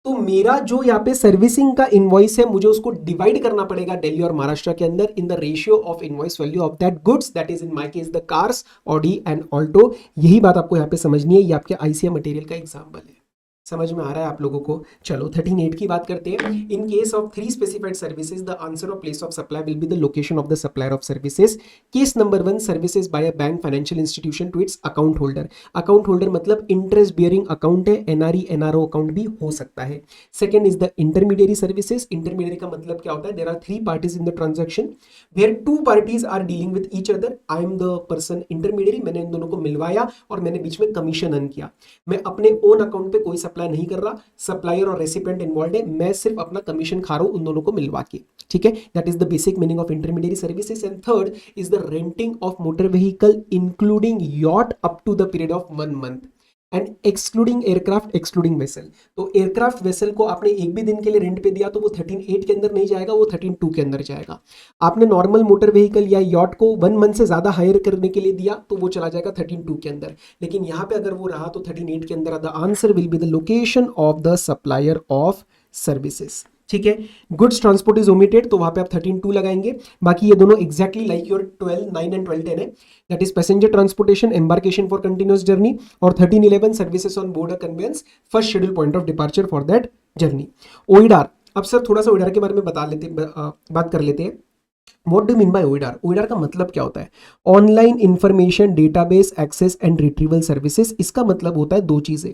तो मेरा जो यहाँ पे सर्विसिंग का इनवॉइस है, मुझे उसको डिवाइड करना पड़ेगा दिल्ली और महाराष्ट्र के अंदर in the ratio of invoice value of that goods, that is in my case the cars, Audi and Alto. यही बात आपको यहाँ पे समझनी है, ये आपके आईसीए मटेरियल का एग्जाम्पल है। समझ में आ रहा है आप लोगों को? चलो 13(8) की बात करते हैं। In case of 3 specified services the answer of place of supply will be the location of the supplier of services. Case number 1, services by a bank financial institution to its account holder. Account holder मतलब interest bearing account है, NRE NRO account भी हो सकता है। Second is the intermediary services. Intermediary का मतलब क्या होता है? There are 3 parties in the transaction where 2 parties are dealing with each other. I am the person intermediary, मैंने इन दोनों को मिलवाया और मैंने बीच में कमीशन अर्न किया। मैं अपने ओन अकाउंट पे कोई सप्लाई नहीं कर रहा, सप्लायर और रेसिपिएंट इन्वॉल्व है, मैं सिर्फ अपना कमीशन खा रहा हूं उन दोनों को मिलवा के। ठीक है, that is the basic meaning of intermediary services. And third is the renting of motor vehicle including yacht up to the period of 1 month. And excluding aircraft excluding vessel. तो एयरक्राफ्ट वेसल को आपने एक भी दिन के लिए rent पे दिया तो वो 13.8 के अंदर नहीं जाएगा, वो 13.2 के अंदर जाएगा। आपने नॉर्मल मोटर व्हीकल या यॉट को 1 मंथ से ज्यादा हायर करने के लिए दिया तो वो चला जाएगा 13.2 के अंदर। लेकिन यहाँ पे अगर वो रहा तो 13.8 के अंदर। The answer will be the location of the supplier of services. ठीक है, गुड्स ट्रांसपोर्ट इज ओमिटेड तो वहां पे आप 13.2 लगाएंगे। बाकी ये दोनों एग्जैक्टली लाइक योर 12.9 एंड 12.10 है। That is passenger transportation, embarkation for continuous journey, और 13.11 services on board conveyance, first schedule point of departure for that journey. OIDAR, अब सर थोड़ा सा ओइडार के बारे में बात कर लेते हैं। What do you mean by OIDAR? OIDAR का मतलब क्या होता है? Online information database access and retrieval services. इसका मतलब होता है दो चीजें।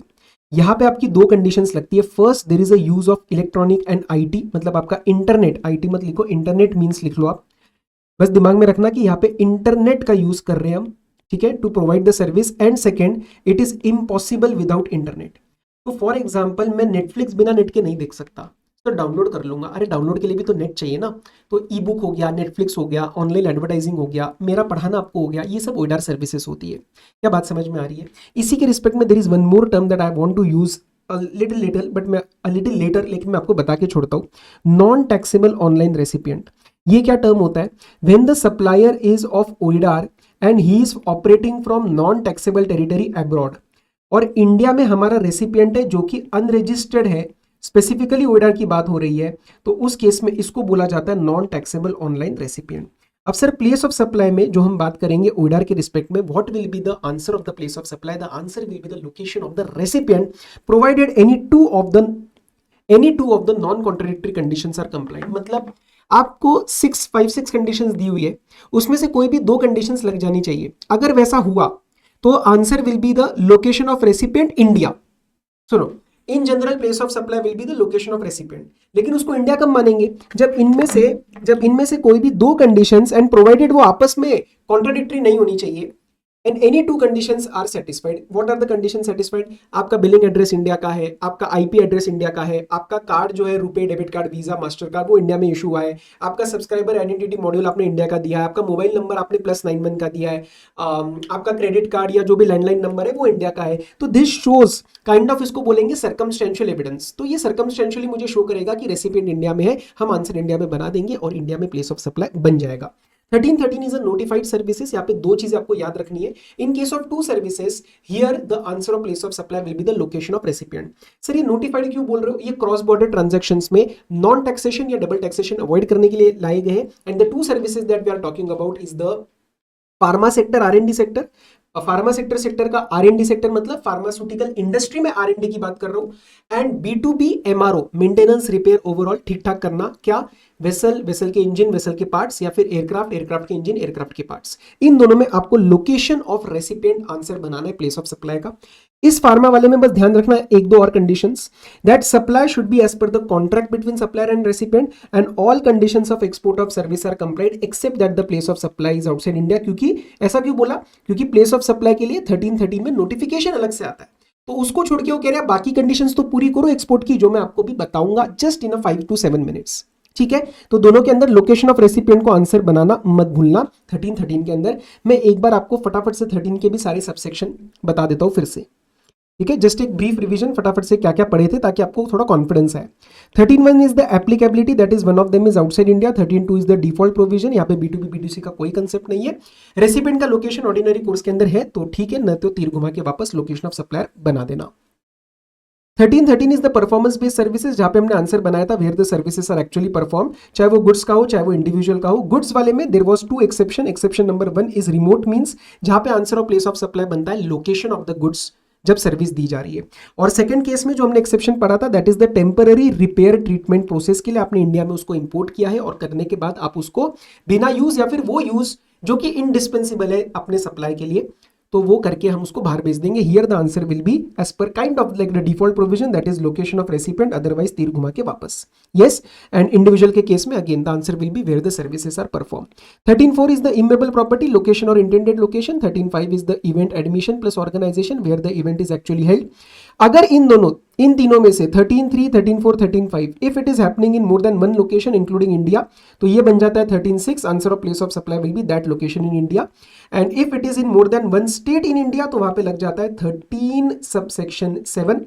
यहाँ पे आपकी दो कंडीशंस लगती है। First, there is a use of electronic and IT, मतलब आपका इंटरनेट, आईटी मत लिखो, इंटरनेट मींस लिख लो आप। बस दिमाग में रखना कि यहाँ पे इंटरनेट का यूज कर रहे हैं हम, ठीक है, to provide the service. And second, it is impossible without internet. तो फॉर एग्जाम्पल मैं नेटफ्लिक्स बिना नेट के नहीं देख सकता, तो डाउनलोड कर लूंगा। अरे डाउनलोड के लिए भी तो नेट चाहिए ना। तो ई बुक हो गया, नेटफ्लिक्स हो गया, ऑनलाइन एडवर्टाइजिंग हो गया, मेरा पढ़ाना आपको हो गया, ये सब ओइडार सर्विसेज होती है। क्या बात समझ में आ रही है? इसी के रिस्पेक्ट में there is one more term that I want to use little but मैं लिटिल लेटर, लेकिन मैं आपको बता के छोड़ता हूँ। नॉन टैक्सेबल ऑनलाइन रेसिपिएंट, ये क्या टर्म होता है? When the supplier is of OIDAR and he is operating from non taxable territory abroad, और इंडिया में हमारा रेसिपिएंट है जो कि अनरजिस्टर्ड है, स्पेसिफिकली ओइडार की बात हो रही है, तो उस केस में इसको बोला जाता है नॉन टैक्सेबल ऑनलाइन रेसिपिएंट। अब सर प्लेस ऑफ सप्लाई में जो हम बात करेंगे ओइडार के रिस्पेक्ट में, what will be the answer of the place of supply? The answer will be the location of the recipient provided any two of the non contradictory conditions are complied. मतलब आपको 5-6 conditions दी हुई है, उसमें से कोई भी 2 conditions लग जानी चाहिए। अगर वैसा हुआ तो answer will be the location of recipient India. सुनो, in general place of supply will be the location of recipient, लेकिन उसको इंडिया कब मानेंगे? जब इनमें से कोई भी 2 कंडीशंस एंड प्रोवाइडेड वो आपस में कॉन्ट्राडिक्टरी नहीं होनी चाहिए, and any 2 conditions are satisfied. What are the condition satisfied? आपका बिलिंग एड्रेस इंडिया का है, आपका आईपी एड्रेस इंडिया का है, आपका कार्ड जो है RuPay, debit card, visa, master card, वो इंडिया में इशू हुआ है, आपका सब्सक्राइबर आइडेंटिटी मॉड्यूल आपने इंडिया का दिया है, आपका मोबाइल नंबर आपने +91 का दिया है, आपका क्रेडिट कार्ड या जो भी लैंडलाइन नंबर है वो इंडिया का है। तो दिस शोज काइंड ऑफ, इसको बोलेंगे सर्कमस्टेंशियल एविडेंस। तो ये सर्कमस्टेंशियली मुझे शो करेगा कि रेसिपिएंट इंडिया में है, हम आंसर इंडिया में बना देंगे और इंडिया में प्लेस ऑफ सप्लाई बन जाएगा। 1313 इज अ नोटिफाइड सर्विसेज। यहाँ पे 2 चीजें आपको याद रखनी है। In case of 2 services, here the answer of place of supply will be the location of recipient. Sir ये नोटिफाइड क्यों बोल रहे हो? ये क्रॉस बॉर्डर ट्रांजैक्शंस में नॉन टैक्सेशन या डबल टैक्सेशन अवॉइड करने के लिए लाए गए हैं। And the 2 services that we are talking about is the pharma sector, R&D sector. Pharma sector का R&D सेक्टर मतलब फार्मास्यूटिकल इंडस्ट्री में R&D की बात कर रहा हूं। And B2B MRO, maintenance, repair, overall ठीक ठाक करना। क्या? वेसल के इंजन, वेसल के पार्ट्स, या फिर एयरक्राफ्ट के इंजन, एयरक्राफ्ट के पार्ट्स। इन दोनों में आपको लोकेशन ऑफ रेसिपिएंट आंसर बनाना है प्लेस ऑफ सप्लाई का। इस फार्मा वाले में बस ध्यान रखना है 1-2 और conditions, that supply should be as per the contract between supplier and recipient and all conditions of export of service are complied except that the place of supply is outside India. क्योंकि ऐसा क्यों बोला? क्योंकि place of supply के लिए 1313 में notification अलग से आता है, तो उसको छोड़ के वो कह रहे हैं बाकी कंडीशंस तो पूरी करो एक्सपोर्ट की, जो मैं आपको भी बताऊंगा जस्ट इन 5 to 7 मिनट्स। ठीक है, तो दोनों के अंदर लोकेशन ऑफ रेसिपिएंट को आंसर बनाना मत भूलना। 1313 के अंदर मैं एक बार आपको फटाफट से 13 के भी सारे सबसेक्शन बता देता हूं फिर से। ठीक है, जस्ट एक ब्रीफ रिवीजन फटाफट से क्या क्या पढ़े थे ताकि आपको थोड़ा कॉन्फिडेंस है। 13.1 is the applicability, that is one of them is outside India. 13.2 is the default provision, यहाँ पे B2B B2C का कोई कंसेप्ट नहीं है। रेसिपिएंट का लोकेशन ऑर्डिनरी कोर्स के अंदर है तो ठीक है, न तो तीर घुमा के वापस लोकेशन ऑफ सप्लायर बना देना। 1313 is the performance based services, जहां पे हमने आंसर बनाया था where the services are actually perform, चाहे वो गुड्स का हो चाहे वो इंडिविजुअल का हो। गुड्स वाले में there was 2 exception. Exception number 1 is remote means, जहां पे answer of place of supply बनता है लोकेशन ऑफ द गुड्स जब सर्विस दी जा रही है। और सेकंड केस में जो हमने एक्सेप्शन पढ़ा था that is the temporary repair treatment process के लिए आपने इंडिया में उसको इंपोर्ट किया है और करने के बाद आप उसको बिना यूज या फिर वो यूज जो कि इनडिस्पेंसिबल है अपने सप्लाई के लिए, तो वो करके हम उसको बाहर भेज देंगे। Here the answer will be as per kind of like the default provision, that is location of recipient, otherwise तीर घुमा के वापस। यस, एंड इंडिविजुअल के केस में again the answer will be where the services are perform. 13.4 is the immovable property, location और intended location. 13.5 is the event admission plus organisation where the event is actually held. अगर इन दोनों इन तीनों में से 13.3, 13.4, 13.5 if it is happening in more than one location including India, तो ये बन जाता है 13.6, answer of place of supply will B that location in India. And if it is in more than one state in India, तो वहां पे लग जाता है 13 सबसेक्शन 7,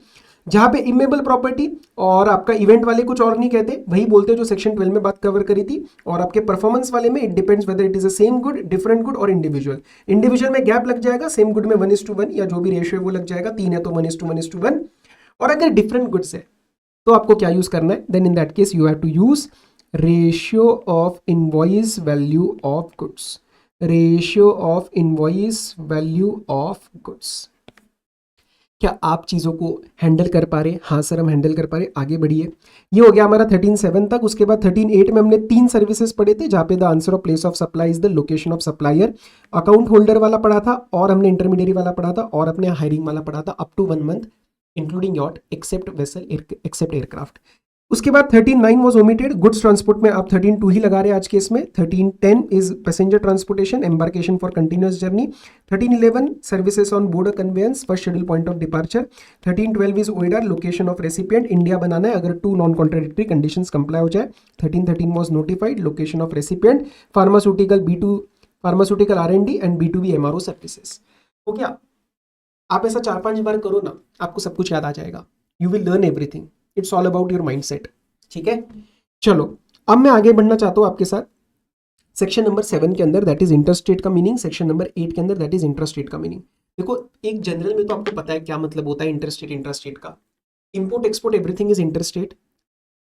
जहां पे इमेबल प्रॉपर्टी और आपका इवेंट वाले कुछ और नहीं कहते, वही बोलते जो सेक्शन 12 में बात कवर करी थी। और आपके परफॉर्मेंस वाले में it depends whether it is a same good, different good और इंडिविजुअल। इंडिविजुअल में गैप लग जाएगा, सेम गुड में 1:1 या जो भी रेशियो वो लग जाएगा, 3 है तो 1:1, और अगर डिफरेंट गुड्स है तो आपको क्या यूज करना है, then in that case you have to use ratio of invoice value of goods, ratio of invoice value of goods. क्या आप चीज़ों को हैंडल कर पा रहे? हाँ सर हम हैंडल कर पा रहे, आगे बढ़िए। ये हो गया हमारा 13.7 तक। उसके बाद 13.8 में हमने 3 सर्विसेज पढ़े थे, जहाँ पे the answer of place of supply is the location of supplier. Account holder वाला पढ़ा था, और हमने इंटरमीडियरी वाला पढ़ा था, और अपने हायरिंग वाला पढ़ा था up to 1 month including yacht except vessel except aircraft. उसके बाद 13.9 वॉज ओमिटेड, गुड्स ट्रांसपोर्ट में आप 13.2 ही लगा रहे हैं आज के इसमें। 13.10 is passenger transportation embarkation for continuous journey. 13.11 services on board conveyance first schedule point of departure. 13.12 is OIDAR location of recipient, India बनाना है अगर 2 नॉन कॉन्ट्राडिक्टरी कंडीशंस कंप्लाई हो जाए। 13.13 was notified location of recipient, pharmaceutical B2 pharmaceutical R&D and B2B MRO services. हो गया? आप ऐसा 4-5 बार करो ना, आपको सब कुछ याद आ जाएगा। You will learn everything, it's all about your mindset. ठीक है, चलो अब मैं आगे बढ़ना चाहता हूं आपके साथ सेक्शन नंबर 7 के अंदर, दैट इज इंटरस्टेट का मीनिंग। सेक्शन नंबर 8 के अंदर दैट इज इंट्रास्टेट का मीनिंग। देखो एक जनरल में तो आपको पता है क्या मतलब होता है इंटरस्टेट इंट्रास्टेट का। Import export everything is interstate.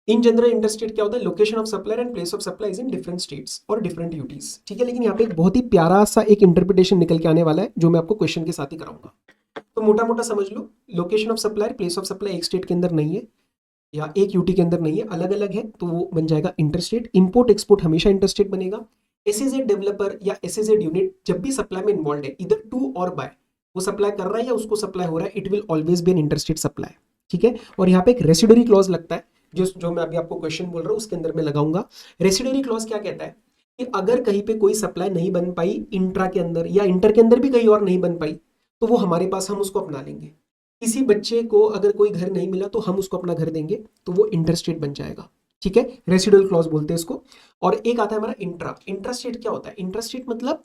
In general interstate क्या होता है, location of supplier and place of supply is in different states और डिफरेंट ड्यूटीज। ठीक है, लेकिन यहाँ पे एक बहुत ही प्यारा सा एक इंटरप्रिटेशन निकल के आने वाला है, जो मैं आपको क्वेश्चन के साथ ही कराऊंगा। तो मोटा मोटा समझ लो, location of supplier place of supply एक स्टेट के अंदर नहीं है या एक यूटी के अंदर नहीं है, अलग अलग है, तो वो बन जाएगा इंटरस्टेट। इंपोर्ट एक्सपोर्ट हमेशा इंटरस्टेट बनेगा। एसईजेड डेवलपर या एसईजेड यूनिट जब भी सप्लाई में इन्वॉल्व है, इधर टू और बाय, वो सप्लाई कर रहा है या उसको सप्लाई हो रहा है, it will always be an interstate supply. ठीक है, और यहाँ पे एक रेसिडरी क्लॉज लगता है, जो मैं अभी आपको क्वेश्चन बोल रहा हूँ उसके अंदर मैं लगाऊंगा। रेसिडरी क्लॉज क्या कहता है कि अगर कहीं पे कोई सप्लाई नहीं बन पाई इंट्रा के अंदर या इंटर के अंदर भी कहीं और नहीं बन पाई, तो वो हमारे पास, हम उसको अपना लेंगे। किसी बच्चे को अगर कोई घर नहीं मिला तो हम उसको अपना घर देंगे, तो वो इंटरस्टेट बन जाएगा। ठीक है, रेसिडुअल क्लॉज बोलते हैं इसको। और एक आता है हमारा इंट्रा। इंट्रास्टेट क्या होता है? इंट्रास्टेट मतलब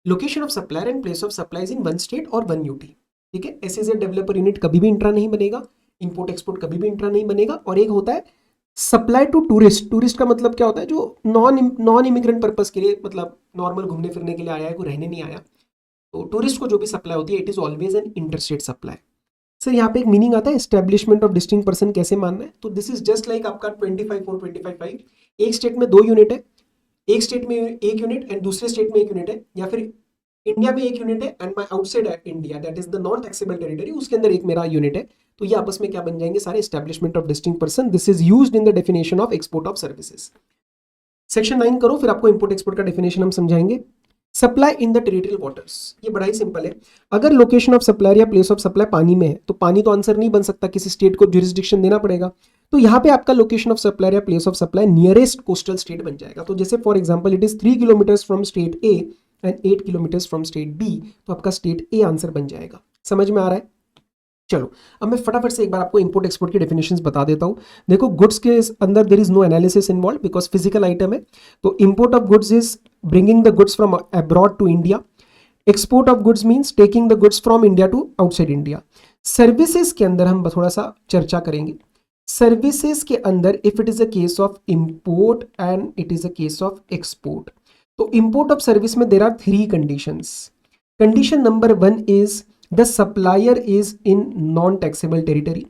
location of supplier and place of supplies in one state और वन यूटी। ठीक है, एसईजेड डेवलपर यूनिट कभी भी इंट्रा नहीं बनेगा, इंपोर्ट एक्सपोर्ट कभी भी इंट्रा नहीं बनेगा। और एक होता है सप्लाई टू टूरिस्ट। टूरिस्ट का मतलब क्या होता है? जो नॉन इमिग्रेंट पर्पज के लिए, मतलब नॉर्मल घूमने फिरने के लिए आया है, कोई रहने नहीं आया, तो टूरिस्ट को जो भी सप्लाई होती है it is always an interstate supply. Sir यहाँ पे एक मीनिंग आता है एस्टेब्लिशमेंट ऑफ डिस्टिंक्ट पर्सन कैसे मानना है, तो दिस इज जस्ट लाइक आपका 25/4, 25/5। एक स्टेट में 2 यूनिट है, एक स्टेट में 1 यूनिट एंड दूसरे स्टेट में 1 यूनिट है, या फिर इंडिया में 1 यूनिट है and my outside India that is the non taxable territory, उसके अंदर एक मेरा यूनिट है, तो ये आपस में क्या बन जाएंगे सारे? Establishment of distinct person. This is used in the definition of export of services. Section 9 करो, फिर आपको इंपोर्ट एक्सपोर्ट का डेफिनेशन हम समझाएंगे। Supply in the territorial waters, ये बड़ा ही सिंपल है। अगर लोकेशन ऑफ सप्लायर या प्लेस ऑफ सप्लाई पानी में है, तो पानी तो आंसर नहीं बन सकता, किसी स्टेट को ज्यूरिसडिक्शन देना पड़ेगा। तो यहाँ पे आपका लोकेशन ऑफ सप्लायर या place of supply nearest coastal state बन जाएगा। तो जैसे for example it is 3 kilometres from state A and 8 kilometres from state B, तो आपका स्टेट ए आंसर बन जाएगा। समझ में आ रहा है? चलो अब मैं फटाफट से एक बार आपको इंपोर्ट एक्सपोर्ट की डेफिनेशंस बता देता हूँ। देखो गुड्स के अंदर there is no analysis involve because physical item है। तो import of goods is bringing the goods from abroad to India. Export of goods means taking the goods from India to outside India. Services के अंदर हम थोड़ा सा चर्चा करेंगे। Services के अंदर if it is a case of import and it is a case of export, तो इंपोर्ट ऑफ सर्विस में there are 3 conditions. Condition number 1 is the supplier is in non-taxable territory,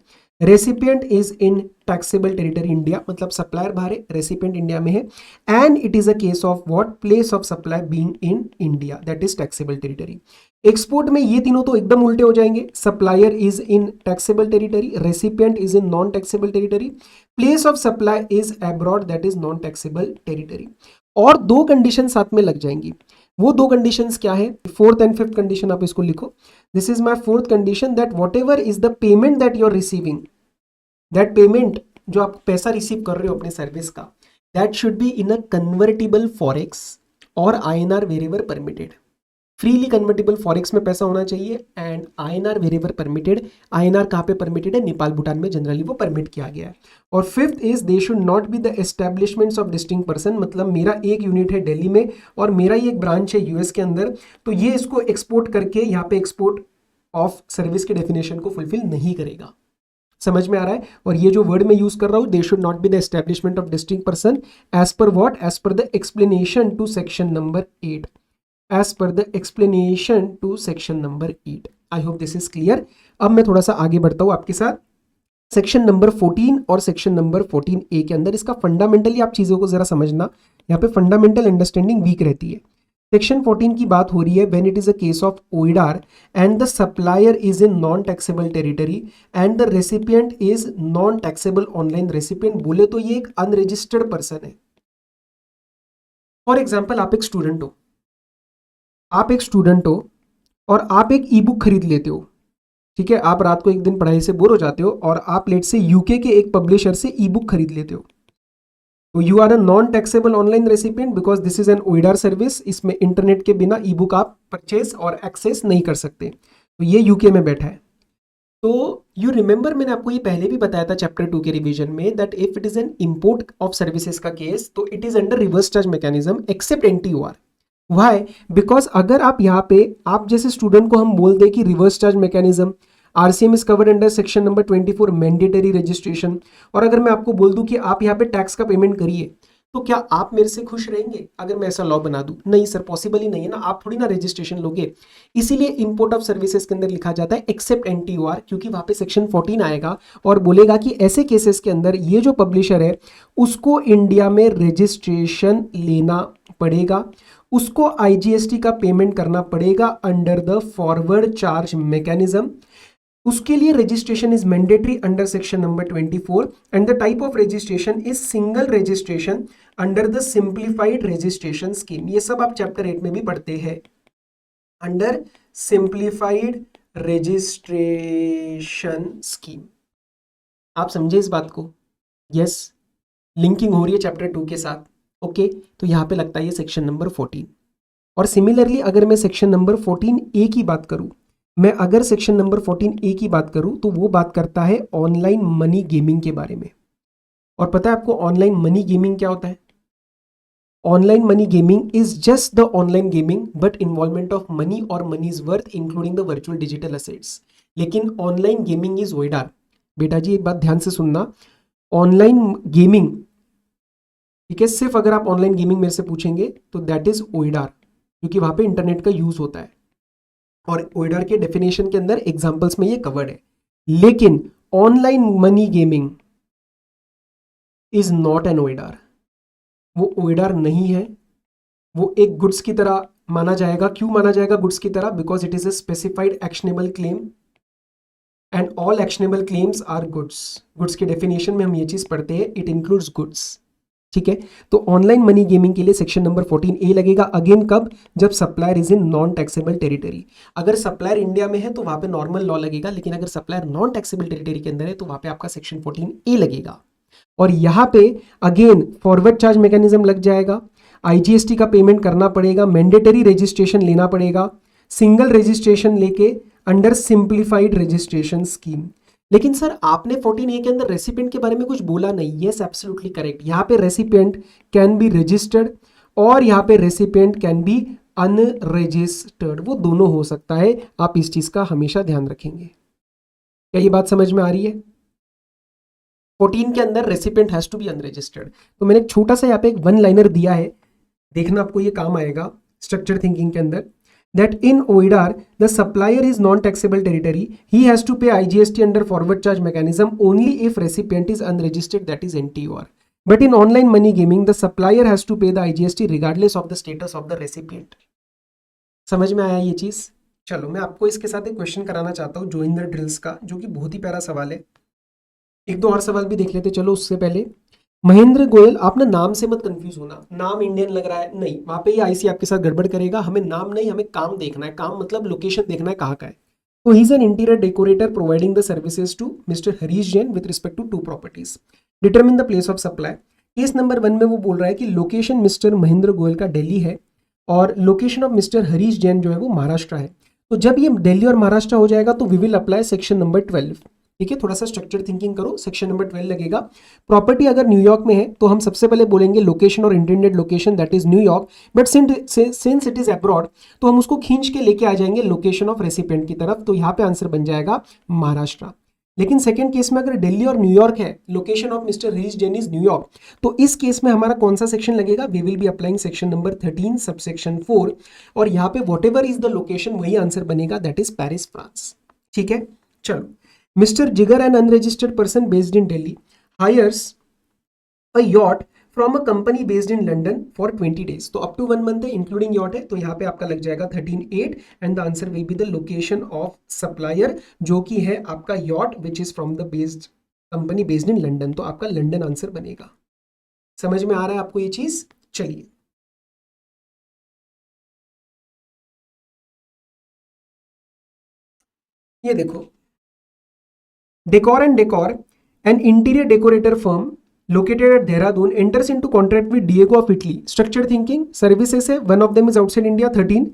recipient is in taxable territory India, मतलब supplier बाहर है, recipient India में है, and it is a case of what? Place of supply being in India, that is taxable territory. Export में ये तीनों तो एकदम उल्टे हो जाएंगे। Supplier is in taxable territory, recipient is in non taxable territory, place of supply is abroad that is non taxable territory. और 2 condition साथ में लग जाएंगी। वो 2 कंडीशंस क्या है? 4th and 5th कंडीशन आप इसको लिखो। This is my 4th condition that whatever is the payment that you are receiving, that payment जो आप पैसा रिसीव कर रहे हो अपने सर्विस का, that should be in a convertible forex और INR wherever permitted. Freely convertible forex में पैसा होना चाहिए and INR wherever permitted. INR कहाँ पे परमिटेड है? नेपाल भूटान में जनरली वो परमिट किया गया है। और fifth is they should not be the establishments of distinct person, मतलब मेरा एक यूनिट है दिल्ली में और मेरा ही एक ब्रांच है यूएस के अंदर, तो ये इसको एक्सपोर्ट करके यहाँ पे एक्सपोर्ट ऑफ सर्विस के डेफिनेशन को फुलफिल नहीं करेगा। समझ में आ रहा है? और ये जो वर्ड मैं यूज कर रहा हूं, they should not be the establishment of distinct person as per what? As per the explanation to section number 8, as per the explanation to section number 8। I hope this is clear. अब मैं थोड़ा सा आगे बढ़ता हूं आपके साथ। Section number 14 और सेक्शन नंबर 14A के अंदर इसका फंडामेंटली आप चीजों को जरा समझना, यहाँ पे फंडामेंटल अंडरस्टैंडिंग वीक रहती है। सेक्शन 14 की बात हो रही है when it is a case of OIDAR and the supplier is in non taxable territory and the recipient is non taxable online. Recipient बोले तो ये एक अनरजिस्टर्ड पर्सन है। फॉर एग्जाम्पल आप एक स्टूडेंट हो, और आप एक ई बुक खरीद लेते हो, ठीक है। आप रात को एक दिन पढ़ाई से बोर हो जाते हो और आप लेट से यूके के एक पब्लिशर से ई बुक खरीद लेते हो, तो you are a non taxable online recipient because this is an OIDAR service. इसमें इंटरनेट के बिना ई बुक आप परचेज और एक्सेस नहीं कर सकते, तो ये यूके में बैठा है। तो यू रिमेंबर मैंने आपको ये पहले भी बताया था चैप्टर 2 के रिवीजन में that if it is an import of services का केस तो it is under reverse charge mechanism except NTOR. Why? Because अगर आप यहाँ पे आप जैसे स्टूडेंट को हम बोल दें कि reverse charge mechanism RCM is covered under section number 24 mandatory registration, और अगर मैं आपको बोल दूं कि आप यहाँ पे टैक्स का पेमेंट करिए, तो क्या आप मेरे से खुश रहेंगे अगर मैं ऐसा लॉ बना दूं? नहीं सर, पॉसिबल ही नहीं है ना, आप थोड़ी ना रजिस्ट्रेशन लोगे। इसीलिए इंपोर्ट ऑफ सर्विसेज के अंदर लिखा जाता है एक्सेप्ट एनटीओआर, क्योंकि वहां पे सेक्शन 14 आएगा और बोलेगा कि ऐसे केसेस के अंदर ये जो पब्लिशर है उसको इंडिया में रजिस्ट्रेशन लेना पड़ेगा, उसको आईजीएसटी का पेमेंट करना पड़ेगा under the forward charge mechanism. उसके लिए registration is mandatory under section number 24 and the type of registration is single registration under the simplified registration scheme. ये सब आप चैप्टर 8 में भी पढ़ते हैं, अंडर सिंप्लीफाइड रजिस्ट्रेशन स्कीम। आप समझे इस बात को? यस, लिंकिंग हो रही है चैप्टर 2 के साथ। ओके, तो यहां पे लगता है ये सेक्शन नंबर 14। और सिमिलरली अगर मैं सेक्शन नंबर 14A की बात करूं, अगर सेक्शन नंबर 14A की बात करूं तो वो बात करता है ऑनलाइन मनी गेमिंग के बारे में। और पता है आपको ऑनलाइन मनी गेमिंग क्या होता है? Online money gaming is just the online gaming but involvement of money और money's worth including the virtual digital assets. लेकिन ऑनलाइन गेमिंग इज ओइडार। बेटा जी एक बात ध्यान से सुनना, ऑनलाइन गेमिंग, ठीक है, सिर्फ अगर आप ऑनलाइन गेमिंग मेरे से पूछेंगे तो दैट इज ओइडार, क्योंकि वहां पे इंटरनेट का यूज होता है और ओइडार के डेफिनेशन के अंदर एग्जांपल्स में ये कवर्ड है। लेकिन online money gaming is not an OIDAR, वो ओइडार नहीं है। वो एक गुड्स की तरह माना जाएगा। क्यों माना जाएगा गुड्स की तरह? Because it is a specified actionable claim and all actionable claims are goods. Goods के डेफिनेशन में हम ये चीज पढ़ते हैं, इट इंक्लूड्स गुड्स, ठीक है। तो ऑनलाइन मनी गेमिंग के लिए सेक्शन नंबर 14A लगेगा। अगेन कब? जब supplier is in non taxable territory. अगर सप्लायर इंडिया में है तो वहां पे नॉर्मल लॉ लगेगा, लेकिन अगर सप्लायर नॉन टैक्सेबल टेरिटरी के अंदर है तो वहां पे आपका सेक्शन 14A लगेगा। और यहां पे अगेन फॉरवर्ड चार्ज मैकेनिज्म लग जाएगा, आईजीएसटी का पेमेंट करना पड़ेगा, मैंडेटरी रजिस्ट्रेशन लेना पड़ेगा, सिंगल रजिस्ट्रेशन लेके अंडर सिंप्लीफाइड रजिस्ट्रेशन स्कीम। लेकिन सर आपने 14A के अंदर रेसिपिएंट के बारे में कुछ बोला नहीं। Yes, absolutely correct. यहाँ पे रेसिपिएंट कैन बी रजिस्टर्ड और यहाँ पे रेसिपिएंट कैन बी अनरजिस्टर्ड, वो दोनों हो सकता है। आप इस चीज का हमेशा ध्यान रखेंगे। क्या ये बात समझ में आ रही है? 14 के अंदर recipient has to be unregistered. तो मैंने एक छोटा सा यहाँ पे एक वन लाइनर दिया है, देखना आपको ये काम आएगा स्ट्रक्चर थिंकिंग के अंदर। That in OIDAR, the supplier is non-taxable territory. He has to pay IGST under forward charge mechanism only if recipient is unregistered, that is NTOR. But in online money gaming, the supplier has to pay the IGST regardless of the status of the recipient. समझ में आया ये चीज? चलो मैं आपको इसके साथ एक क्वेश्चन कराना चाहता हूँ जोइन द ड्रिल्स का, जो कि बहुत ही प्यारा सवाल है। एक दो और सवाल भी देख लेते। चलो उससे पहले महेंद्र गोयल, आप ना नाम से मत कंफ्यूज होना। नाम इंडियन लग रहा है, नहीं, वहां पे ये आईसी आपके साथ गड़बड़ करेगा। हमें नाम नहीं, हमें काम देखना है। काम मतलब लोकेशन देखना है कहाँ का है। तो he is an interior decorator providing the services to mister Harish Jain with respect to 2 properties. Determine the place of supply. Case number 1 में वो बोल रहा है कि लोकेशन मिस्टर महेंद्र गोयल का दिल्ली है और location of mister Harish Jain जो है वो महाराष्ट्र है। तो जब ये दिल्ली और महाराष्ट्र हो जाएगा तो we will apply section number 12। ठीक है, थोड़ा सा स्ट्रक्चर थिंकिंग करो, सेक्शन नंबर 12 लगेगा। प्रॉपर्टी अगर न्यूयॉर्क में है तो हम सबसे पहले बोलेंगे लोकेशन और intended location that is New York, but since it is abroad तो हम उसको खींच के लेके आ जाएंगे लोकेशन ऑफ रेसिपिएंट की तरफ, तो यहाँ पे आंसर बन जाएगा महाराष्ट्र। लेकिन सेकंड केस में अगर दिल्ली और न्यूयॉर्क है, location of mister Harish Jain is New York, तो इस केस में हमारा कौन सा सेक्शन लगेगा? We will be applying section number 13 subsection 4, और यहाँ पे whatever is the location वही आंसर बनेगा, दैट इज पेरिस फ्रांस। ठीक है, चलो। Mister Jigar an unregistered person based in Delhi hires a yacht from a company based in London for 20 days। तो up to 1 month है, इंक्लूडिंग यॉट है, तो यहाँ पे आपका लग जाएगा 13/8 and the answer will be the location of supplier जो कि है आपका yacht which is from the based company based in London, तो आपका लंडन आंसर बनेगा। समझ में आ रहा है आपको ये चीज? चलिए, ये देखो, decor an interior decorator firm located at Dehradun enters into contract with Diego of Italy. Structured thinking services है, one of them is outside India 13,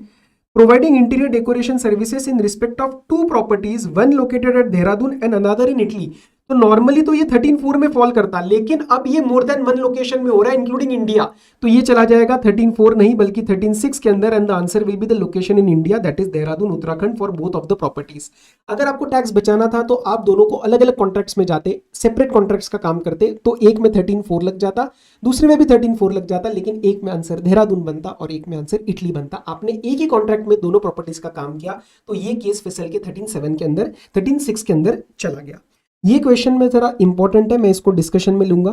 providing interior decoration services in respect of two properties, one located at Dehradun and another in Italy। तो normally तो ये 13/4 में fall करता, लेकिन अब ये मोर than one location में हो रहा है इंक्लूडिंग इंडिया, तो ये चला जाएगा 13/4 नहीं बल्कि 13/6 के अंदर, and the answer will be the location in India that is Dehradun Uttarakhand for both of the properties. अगर आपको टैक्स बचाना था तो आप दोनों को अलग अलग कॉन्ट्रैक्ट्स में जाते, सेपरेट कॉन्ट्रैक्ट्स का काम करते, तो एक में 13/4 लग जाता, दूसरे में भी 13/4 लग जाता, लेकिन एक में आंसर देहरादून बनता और एक में आंसर इटली बनता। आपने एक ही कॉन्ट्रैक्ट में दोनों प्रॉपर्टीज का काम किया, तो ये केस फिसल के 13/7 के अंदर 13/6 के अंदर चला गया। ये क्वेश्चन में जरा इंपॉर्टेंट है, मैं इसको डिस्कशन में लूंगा,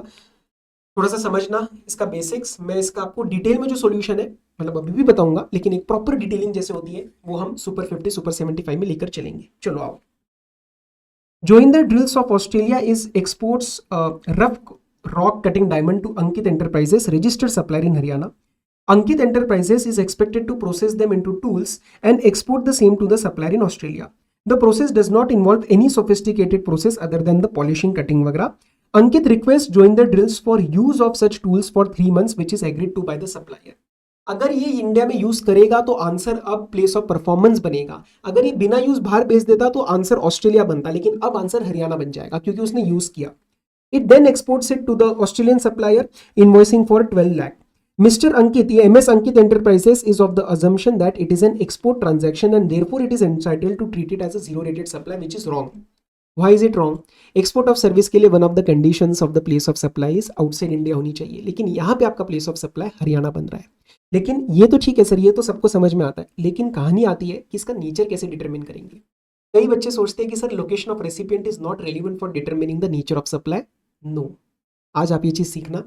थोड़ा सा समझना इसका बेसिक्स। मैं इसका आपको डिटेल में जो सॉल्यूशन है मतलब अभी भी बताऊंगा, लेकिन एक प्रॉपर डिटेलिंग जैसे होती है वो हम सुपर 50 सुपर 75 में लेकर चलेंगे। चलो आओ। Joinder Drills of Australia is exports rough rock cutting diamond to Ankit Enterprises, registered supplier in Haryana. Ankit Enterprises is expected to process them into tools and export the same to the supplier in Australia. The process does not involve any sophisticated process other than the polishing, cutting वगैरह. Ankit requests Joinder Drills for use of such tools for 3 months, which is agreed to by the supplier. अगर ये India में use करेगा तो answer अब place of performance बनेगा, अगर ये बिना यूज बाहर भेज देता तो आंसर ऑस्ट्रेलिया बनता, लेकिन अब आंसर हरियाणा बन जाएगा क्योंकि उसने यूज किया। It then exports it to the Australian supplier, invoicing for 12 lakh. Mr. Ankit, MS Ankit Enterprises is of the assumption that it is an export transaction and therefore it is entitled to treat it as a zero rated supply, which is wrong. Why is it wrong? Export of service के लिए one of the conditions of the place of supply is outside India होनी चाहिए, लेकिन यहाँ पे आपका place of supply Haryana बन रहा है। लेकिन ये तो ठीक है सर, ये तो सबको समझ में आता है, लेकिन कहानी आती है कि इसका नेचर कैसे डिटरमिन करेंगे। कई बच्चे सोचते हैं कि sir location of recipient is not relevant for determining the nature of supply. No, आज आप ये चीज सीखना,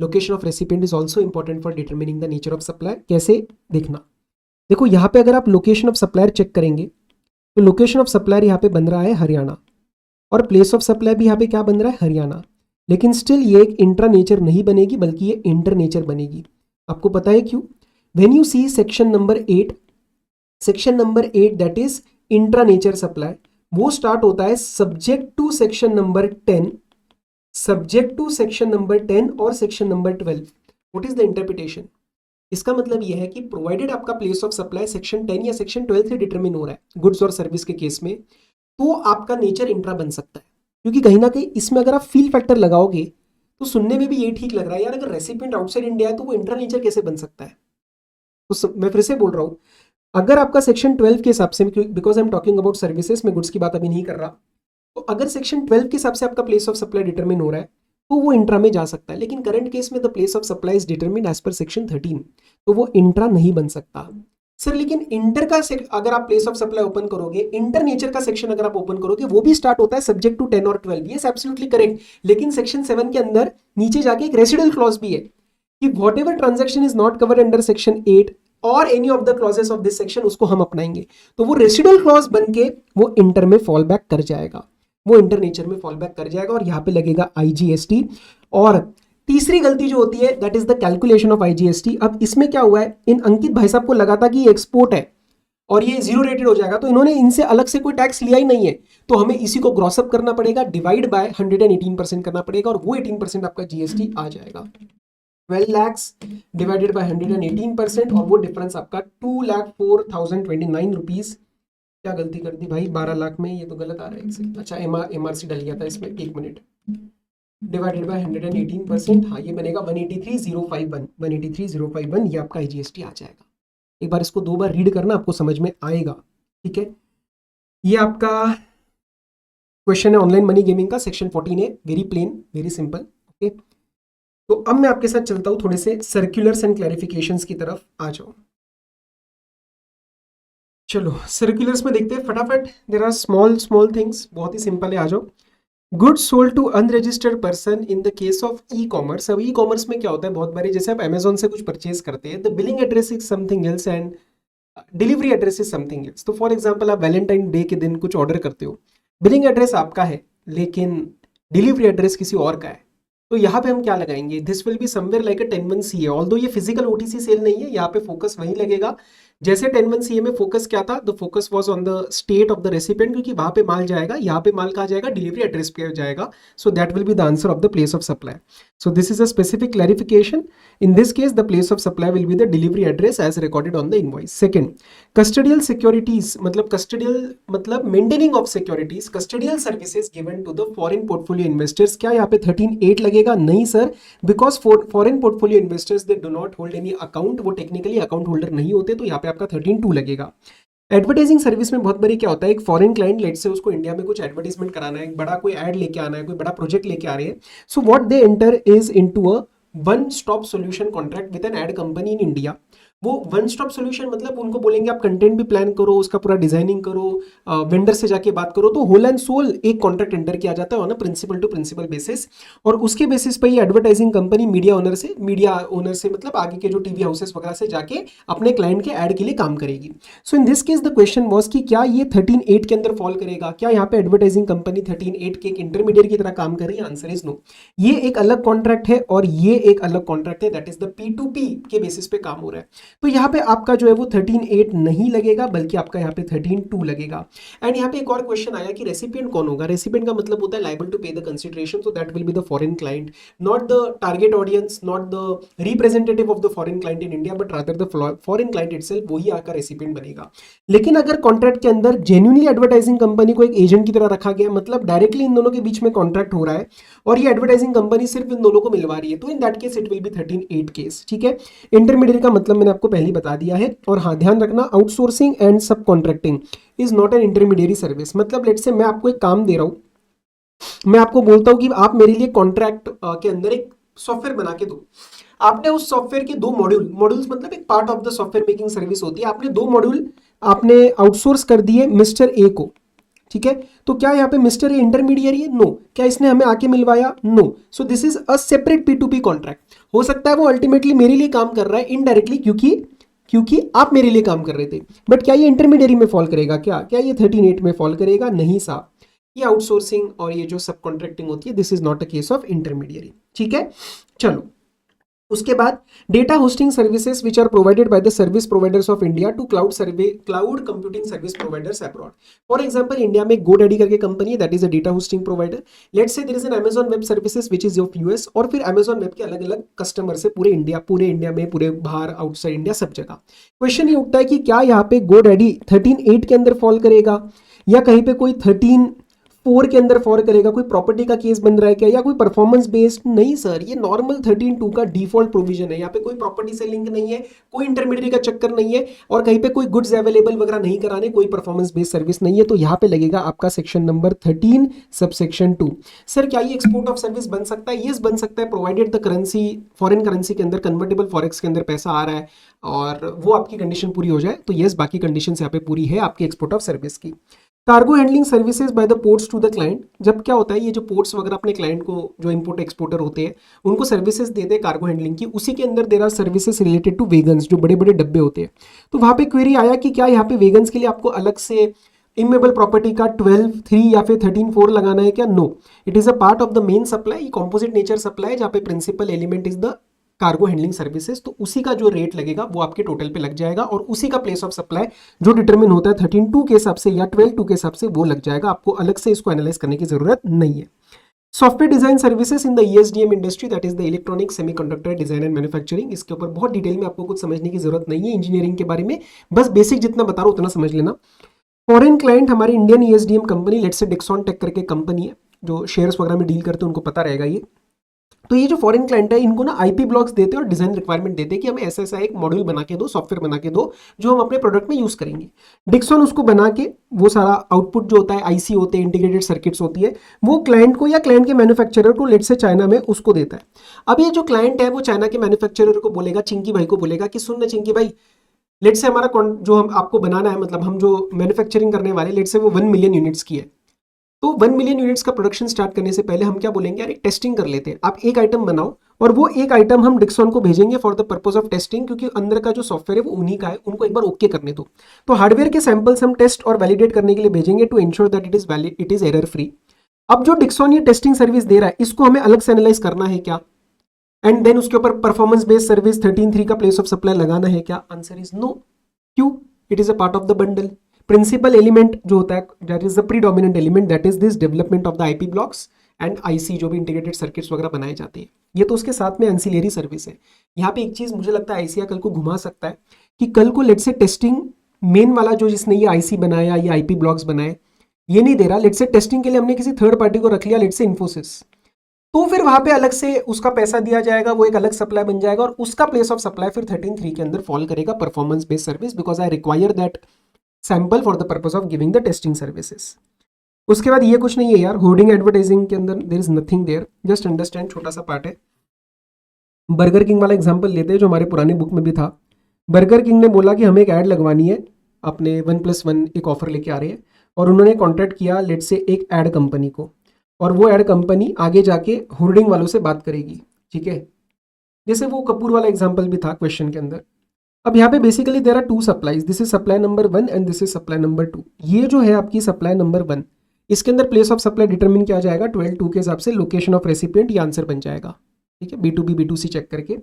location of recipient is also important for determining the nature of supply. कैसे देखना, देखो यहाँ पे अगर आप लोकेशन ऑफ सप्लायर चेक करेंगे तो लोकेशन ऑफ सप्लायर यहाँ पे बन रहा है हरियाणा, और प्लेस ऑफ सप्लाई भी यहाँ पे क्या बन रहा है? हरियाणा। लेकिन स्टिल ये एक इंट्रा नेचर नहीं बनेगी बल्कि ये इंटर नेचर बनेगी। आपको पता है क्यों? When you see section number 8 that is intra nature supply, वो स्टार्ट होता है subject to section number 10, subject to section number 10 और section number 12। What is the interpretation? इसका मतलब यह है कि प्रोवाइडेड आपका प्लेस ऑफ सप्लाई सेक्शन 10 या सेक्शन 12 से डिटरमिन हो रहा है गुड्स और सर्विस के केस में, तो आपका नेचर इंट्रा बन सकता है, क्योंकि कहीं ना कहीं इसमें अगर आप फील फैक्टर लगाओगे तो सुनने में भी ये ठीक लग रहा है यार, अगर रेसिपिएंट आउटसाइड इंडिया है तो वो इंट्रा नेचर कैसे बन सकता है। तो मैं फिर से बोल रहा हूँ, अगर आपका सेक्शन 12 के हिसाब से, because I am talking about services, में गुड्स की बात अभी नहीं कर रहा, तो अगर सेक्शन 12 के हिसाब से आपका प्लेस ऑफ सप्लाई डिटरमिन हो रहा है तो वो इंट्रा में जा सकता है, लेकिन करंट केस में the place of supply is determined as per section 13, तो वो इंट्रा नहीं बन सकता। सर लेकिन इंटर का अगर आप प्लेस ऑफ सप्लाई ओपन करोगे, इंटर नेचर का सेक्शन अगर आप ओपन करोगे, वो भी स्टार्ट होता है सब्जेक्ट टू 10 और 12। यस एब्सोल्युटली करेक्ट, लेकिन सेक्शन 7 के अंदर नीचे जाके एक रेसिडुअल क्लॉज भी है कि what ever transaction is not covered under section 8 और any of the clauses of this section, उसको हम अपनाएंगे, तो वो रेसिडुअल क्लॉज बन के वो इंटर में फॉल बैक कर जाएगा, वो इंटर नेचर में फॉल बैक कर जाएगा, और यहाँ पे लगेगा IGST। और तीसरी गलती जो होती है that is the calculation of IGST। अब इसमें क्या हुआ है, इन अंकित भाई साहब को लगा था कि ये एक्सपोर्ट है और ये जीरो रेटेड हो जाएगा, तो इन्होंने इनसे अलग से कोई टैक्स लिया ही नहीं है, तो हमें इसी को ग्रॉसअप करना पड़ेगा, डिवाइड बाय 118% करना पड़ेगा, और वो 18% आपका GST आ जाएगा। 12 lakhs डिवाइडेड बाय 118% और वो डिफरेंस आपका 2,04,029 रुपीज। क्या गलती कर दी भाई, 12 लाख में ये तो गलत आ रहा है एक। अच्छा एमआरसी डल गया था इसमें, एक मिनट। डिवाइडेड बाय 118%, हाँ ये बनेगा 183,051, 183,051 ये आपका आईजीएसटी आ जाएगा। एक बार इसको 2 बार रीड करना, आपको समझ में आएगा। ठीक है, ये आपका क्वेश्चन है ऑनलाइन मनी गेमिंग का, सेक्शन 14 है, very plain very simple. Okay, तो अब मैं आपके साथ चलता हूं थोड़े से सर्कुलर्स एंड क्लैरिफिकेशंस की तरफ, आ जाओ। चलो सर्कुलर्स में देखते हैं फटाफट। There are small small things, बहुत ही सिंपल है, आ जाओ। Goods sold to unregistered person in the case of e-commerce. अब ई कॉमर्स में क्या होता है, बहुत बारी जैसे आप अमेजोन से कुछ परचेज करते हैं, the billing address is something else and delivery address is something else. तो फॉर एग्जांपल आप वैलेंटाइन डे के दिन कुछ ऑर्डर करते हो, बिलिंग एड्रेस आपका है लेकिन डिलीवरी एड्रेस किसी और का है, तो यहाँ पे हम क्या लगाएंगे, this will be somewhere like a 10(1) although ये फिजिकल ओटीसी सेल नहीं है, यहाँ पे फोकस वहीं लगेगा जैसे 10(1) में फोकस क्या था, the focus was on the state of the recipient, क्योंकि वहां पे माल जाएगा, यहाँ पे माल कहाँ जाएगा, डिलीवरी एड्रेस पे जाएगा। So that will be the answer of the place of supply. So this is a specific clarification. In this case the place of supply will be the delivery address as recorded on the invoice. Second, custodial securities मतलब custodial मतलब maintaining of securities, custodial services given to the foreign portfolio investors. क्या यहाँ पे 13(8) लगेगा? नहीं sir, because foreign portfolio investors they do not hold any account, वो technically account holder नहीं होते, तो यहाँ पे आपका 13(2) लगेगा। एडवर्टाइजिंग सर्विस में बहुत बड़ी क्या होता है, एक फॉरेन क्लाइंट लेट से उसको इंडिया में कुछ एडवर्टाइजमेंट कराना है, एक बड़ा कोई ऐड लेके आना है, कोई बड़ा प्रोजेक्ट लेके आ रहे हैं, so what they enter is into a one stop solution contract with an ad company in India. वो वन स्टॉप सॉल्यूशन मतलब उनको बोलेंगे आप कंटेंट भी प्लान करो, उसका पूरा डिजाइनिंग करो, वेंडर से जाके बात करो, तो होल एंड सोल एक कॉन्ट्रैक्ट एंटर किया जाता है on a principal to principal basis, और उसके बेसिस पे ये एडवर्टाइजिंग कंपनी मीडिया ओनर से मतलब आगे के जो टीवी हाउसेस वगैरह से जाके अपने क्लाइंट के ऐड के लिए काम करेगी। So in this case the question was कि क्या ये 13(8) के अंदर फॉल करेगा, क्या यहाँ पे एडवर्टाइजिंग कंपनी 13(8) के एक इंटरमीडिएट की तरह काम कर रही है? Answer is no. ये एक अलग कॉन्ट्रैक्ट है और ये एक अलग कॉन्ट्रैक्ट है, दैट इज द P2P के बेसिस पे काम हो रहा है। तो यहाँ पे आपका जो है वो 13(8) नहीं लगेगा, बल्कि आपका यहाँ पे 13(2) लगेगा। एंड यहाँ पे एक और क्वेश्चन आया कि रेसिपिएंट कौन होगा। रेसिपिएंट का मतलब होता है liable to pay the consideration, so that will be the foreign client, not the target audience, not the representative of the foreign client in India, but rather the foreign client itself, वही आपका recipient बनेगा। लेकिन अगर contract के अंदर genuinely advertising company को एक agent की तरह रखा गया, मतलब डायरेक्टली इन दोनों के बीच में कॉन्ट्रैक्ट हो रहा है और ये एडवर्टाइजिंग कंपनी सिर्फ इन दोनों को मिलवा रही है, तो इन that case it will B 13(8) case. ठीक है, इंटरमीडिएट का मतलब मैंने आपको पहले बता दिया है। और हाँ, ध्यान रखना, आउटसोर्सिंग एंड सब contracting is not N intermediary service. मतलब लेट से मैं आपको एक काम दे रहा हूं, मैं आपको बोलता हूं कि आप मेरे लिए कॉन्ट्रैक्ट के अंदर एक सॉफ्टवेयर बना के दो। आपने उस सॉफ्टवेयर के 2 मॉड्यूल्स मतलब एक part of the software making service होती है, आपने 2 मॉड्यूल आपने आउटसोर्स कर दिए मिस्टर ए को। ठीक है, तो क्या यहाँ पे मिस्टर ए इंटरमीडिएरी है? नो। क्या इसने हमें आके मिलवाया? No. So this is a separate P2P contract. हो सकता है वो अल्टीमेटली मेरे लिए काम कर रहा है इनडायरेक्टली, क्योंकि आप मेरे लिए काम कर रहे थे, बट क्या ये इंटरमीडिएरी में फॉल करेगा? क्या ये 13(8) में फॉल करेगा? नहीं साहब, ये आउटसोर्सिंग और ये जो सब कॉन्ट्रैक्टिंग होती है, this is not a case of intermediary. ठीक है, चलो उसके बाद data hosting services which are provided by the service providers of India to cloud computing service providers abroad. For example India में GoDaddy करके कंपनी है, that is a data hosting provider. Let's say there is an Amazon web services which is of US, और फिर Amazon web के अलग अलग customer से पूरे इंडिया में, पूरे बाहर आउटसाइड इंडिया सब जगह। क्वेश्चन ये उठता है कि क्या यहाँ पे GoDaddy 13(8) के अंदर फॉल करेगा, या कहीं पे कोई 13(4) के अंदर फॉल करेगा? कोई प्रॉपर्टी का केस बन रहा है क्या, या कोई परफॉर्मेंस बेस्ड? नहीं सर, ये नॉर्मल 13(2) का डिफॉल्ट प्रोविजन है। यहाँ पे कोई प्रॉपर्टी से लिंक नहीं है, कोई इंटरमीडिएट का चक्कर नहीं है, और कहीं पे कोई गुड्स अवेलेबल वगैरह नहीं कराने, कोई परफॉर्मेंस बेस्ड सर्विस नहीं है। तो यहाँ पे लगेगा आपका सेक्शन नंबर 13 सबसेक्शन 2। सर क्या ये एक्सपोर्ट ऑफ सर्विस बन सकता है? यस बन सकता है, provided the currency foreign currency के अंदर कन्वर्टेबल फॉरेक्स के अंदर पैसा आ रहा है और वो आपकी कंडीशन पूरी हो जाए, तो यस बाकी कंडीशन यहाँ पे पूरी है आपकी एक्सपोर्ट ऑफ सर्विस की। Cargo handling services by the ports to the client. जब क्या होता है, ये जो पोर्ट्स वगैरह अपने क्लाइंट को, जो इंपोर्ट एक्सपोर्टर होते हैं, उनको सर्विसेज देते हैं कार्गो हैंडलिंग की, उसी के अंदर there are services related to wagons, जो बड़े बड़े डब्बे होते हैं। तो वहां पे क्वेरी आया कि क्या यहाँ पे वेगन्स के लिए आपको अलग से इमेबल प्रॉपर्टी का 12(3) या फिर 13(4) लगाना है क्या? No, it is a part of the main supply, composite nature supply, जहाँ पे principal element is the cargo handling services. तो उसी का जो रेट लगेगा वो आपके टोटल पे लग जाएगा, और उसी का प्लेस ऑफ सप्लाई जो डिटरमिन होता है 13(2) के हिसाब से या 12(2) के हिसाब से वो लग जाएगा। आपको अलग से इसको एनालाइज करने की जरूरत नहीं है। Software design services in the ESDM industry, that is the electronic semiconductor design and manufacturing. इसके ऊपर बहुत डिटेल में आपको कुछ समझने की जरूरत नहीं है इंजीनियरिंग के बारे में, बस बेसिक जितना बता रहा हूं उतना समझ लेना। फॉरेन क्लाइंट हमारी Indian ESDM company, let's say Dixon tech करके कंपनी है, जो शेयर्स वगैरह में डील करते हैं उनको पता रहेगा ये। तो ये जो फॉरेन क्लाइंट है इनको ना IP ब्लॉक्स देते हैं और डिजाइन रिक्वायरमेंट देते हैं कि हमें ऐसा ऐसा एक मॉड्यूल बना के दो, सॉफ्टवेयर बना के दो जो हम अपने प्रोडक्ट में यूज करेंगे। डिक्सॉन उसको बना के वो सारा आउटपुट जो होता है, IC होते हैं, इंटीग्रेटेड सर्किट्स होती है, वो क्लाइंट को या क्लाइंट के मैन्युफैक्चरर को, लेट से चाइना में, उसको देता है। अब ये जो क्लाइंट है वो चाइना के मैन्युफैक्चरर को बोलेगा, चिंकी भाई को बोलेगा कि सुन ना चिंकी भाई, लेट से हमारा जो हम आपको बनाना है, मतलब हम जो मैन्युफैक्चरिंग करने वाले, लेट से वो 1 मिलियन यूनिट्स की है। तो 1 मिलियन यूनिट्स का प्रोडक्शन स्टार्ट करने से पहले हम क्या बोलेंगे, यार एक टेस्टिंग कर लेते हैं, आप एक आइटम बनाओ और वो एक आइटम हम डिक्सॉन को भेजेंगे for the purpose of testing, क्योंकि अंदर का जो सॉफ्टवेयर है वो उन्हीं का है, उनको एक बार ओके करने दो। तो हार्डवेयर के सैंपल्स हम टेस्ट और वैलिडेट करने के लिए भेजेंगे to ensure that it is error free. अब जो डिक्सॉन ये टेस्टिंग सर्विस दे रहा है, इसको हमें अलग से एनालाइज करना है क्या, एंड देन उसके ऊपर परफॉर्मेंस बेस्ड सर्विस 13.3 का प्लेस ऑफ सप्लाई लगाना है क्या? Answer is no. क्यों? It is a part of the bundle. Principal element जो होता है, that is the predominant element, that is this development of the IP blocks and IC जो भी इंटीग्रेटेड सर्किट्स वगैरह बनाए जाते हैं, ये तो उसके साथ में एंसिलरी सर्विस है। यहाँ पे एक चीज मुझे लगता है ICA कल को घुमा सकता है कि कल को लेट से टेस्टिंग मेन वाला जो जिसने ये IC बनाया, ये IP ब्लॉक्स बनाए, ये नहीं दे रहा, लेट से टेस्टिंग के लिए हमने किसी थर्ड पार्टी को रख लिया, लेट से इन्फोसिस, तो फिर वहां पे अलग से उसका पैसा दिया जाएगा, वो एक अलग सप्लाई बन जाएगा और उसका प्लेस ऑफ सप्लाई फिर 13.3 के अंदर फॉल करेगा, performance based service, because I require that sample for the purpose of giving the testing services. उसके बाद ये कुछ नहीं है यार, होर्डिंग एडवर्टाइजिंग के अंदर there is nothing there, just understand, छोटा सा पार्ट है। बर्गर किंग वाला एग्जांपल लेते हैं जो हमारे पुरानी बुक में भी था। बर्गर किंग ने बोला कि हमें एक ऐड लगवानी है, अपने 1+1 एक ऑफर लेके आ रहे हैं, और उन्होंने कॉन्ट्रैक्ट किया लेट से एक ऐड कंपनी को, और वो ऐड कंपनी आगे जाके होर्डिंग वालों से बात करेगी, ठीक है, जैसे वो कपूर वाला एग्जांपल भी था क्वेश्चन के अंदर। अब यहाँ पे basically there are 2 supplies, this is supply number 1 and this is supply number 2। ये जो है आपकी सप्लाई नंबर 1, इसके अंदर प्लेस ऑफ सप्लाई डिटरमिन किया जाएगा 12.2 के हिसाब से, लोकेशन ऑफ रेसिपिएंट, ये आंसर बन जाएगा, ठीक है, B2B B2C चेक करके।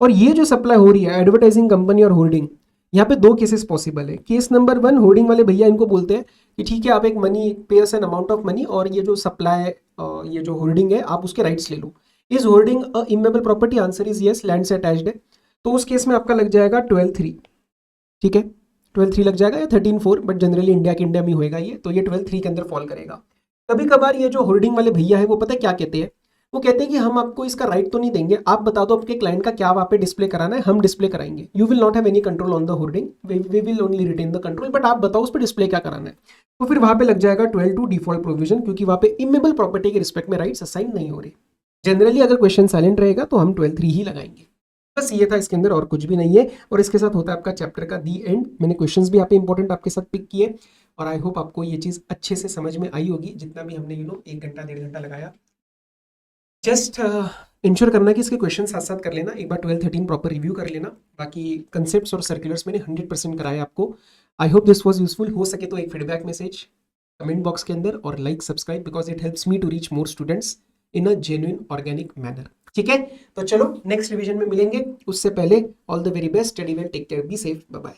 और ये जो सप्लाई हो रही है एडवर्टाइजिंग कंपनी और होर्डिंग, यहाँ पे 2 केसेस पॉसिबल है। केस नंबर 1, होर्डिंग वाले भैया इनको बोलते हैं कि ठीक है आप एक मनी पे अस एन अमाउंट ऑफ मनी, और ये जो सप्लाई, ये जो होर्डिंग है आप उसके राइट्स ले लो। Is hoarding a immovable property? Answer is yes, land से अटैच्ड है, तो उस केस में आपका लग जाएगा 12.3, ठीक है, 12.3 लग जाएगा या 13.4, बट जनरली इंडिया में होएगा ये, तो ये 12.3 के अंदर फॉल करेगा। कभी कभार ये जो होर्डिंग वाले भैया है वो पता है क्या कहते हैं, वो कहते हैं कि हम आपको इसका राइट तो नहीं देंगे, आप बता दो आपके क्लाइंट का क्या वहाँ पे डिस्प्ले कराना है, हम डिस्प्ले कराएंगे, you will not have any control on the hoarding, we will only retain the control, but आप बताओ उस पर डिस्प्ले क्या कराना है। तो फिर वहाँ पे लग जाएगा 12.2 डिफॉल्ट प्रोविजन, क्योंकि वहाँ पे इमेबल प्रॉपर्टी के रिस्पेक्ट में राइट्स असाइन नहीं हो रहे। जनरली अगर क्वेश्चन साइलेंट रहेगा तो हम 12.3 ही लगाएंगे, बस ये था इसके अंदर, और कुछ भी नहीं है। और इसके साथ होता है आपका चैप्टर का दी एंड। मैंने क्वेश्चंस भी यहाँ पे इंपॉर्टेंट आपके साथ पिक किए, और आई होप आपको ये चीज़ अच्छे से समझ में आई होगी, जितना भी हमने 1 घंटा 1.5 घंटा लगाया। जस्ट इंश्योर करना कि इसके क्वेश्चन साथ साथ कर लेना, एक बार 12-13 प्रॉपर रिव्यू कर लेना, बाकी कंसेप्ट्स और सर्कुलर्स मैंने 100% कराए आपको। आई होप दिस वॉज यूजफुल। हो सके तो एक फीडबैक मैसेज कमेंट बॉक्स के अंदर, और like subscribe, because it helps me to reach more students in a genuine organic manner, ठीक है। तो चलो नेक्स्ट रिवीजन में मिलेंगे, उससे पहले all the very best, study well, take care, be safe, bye bye.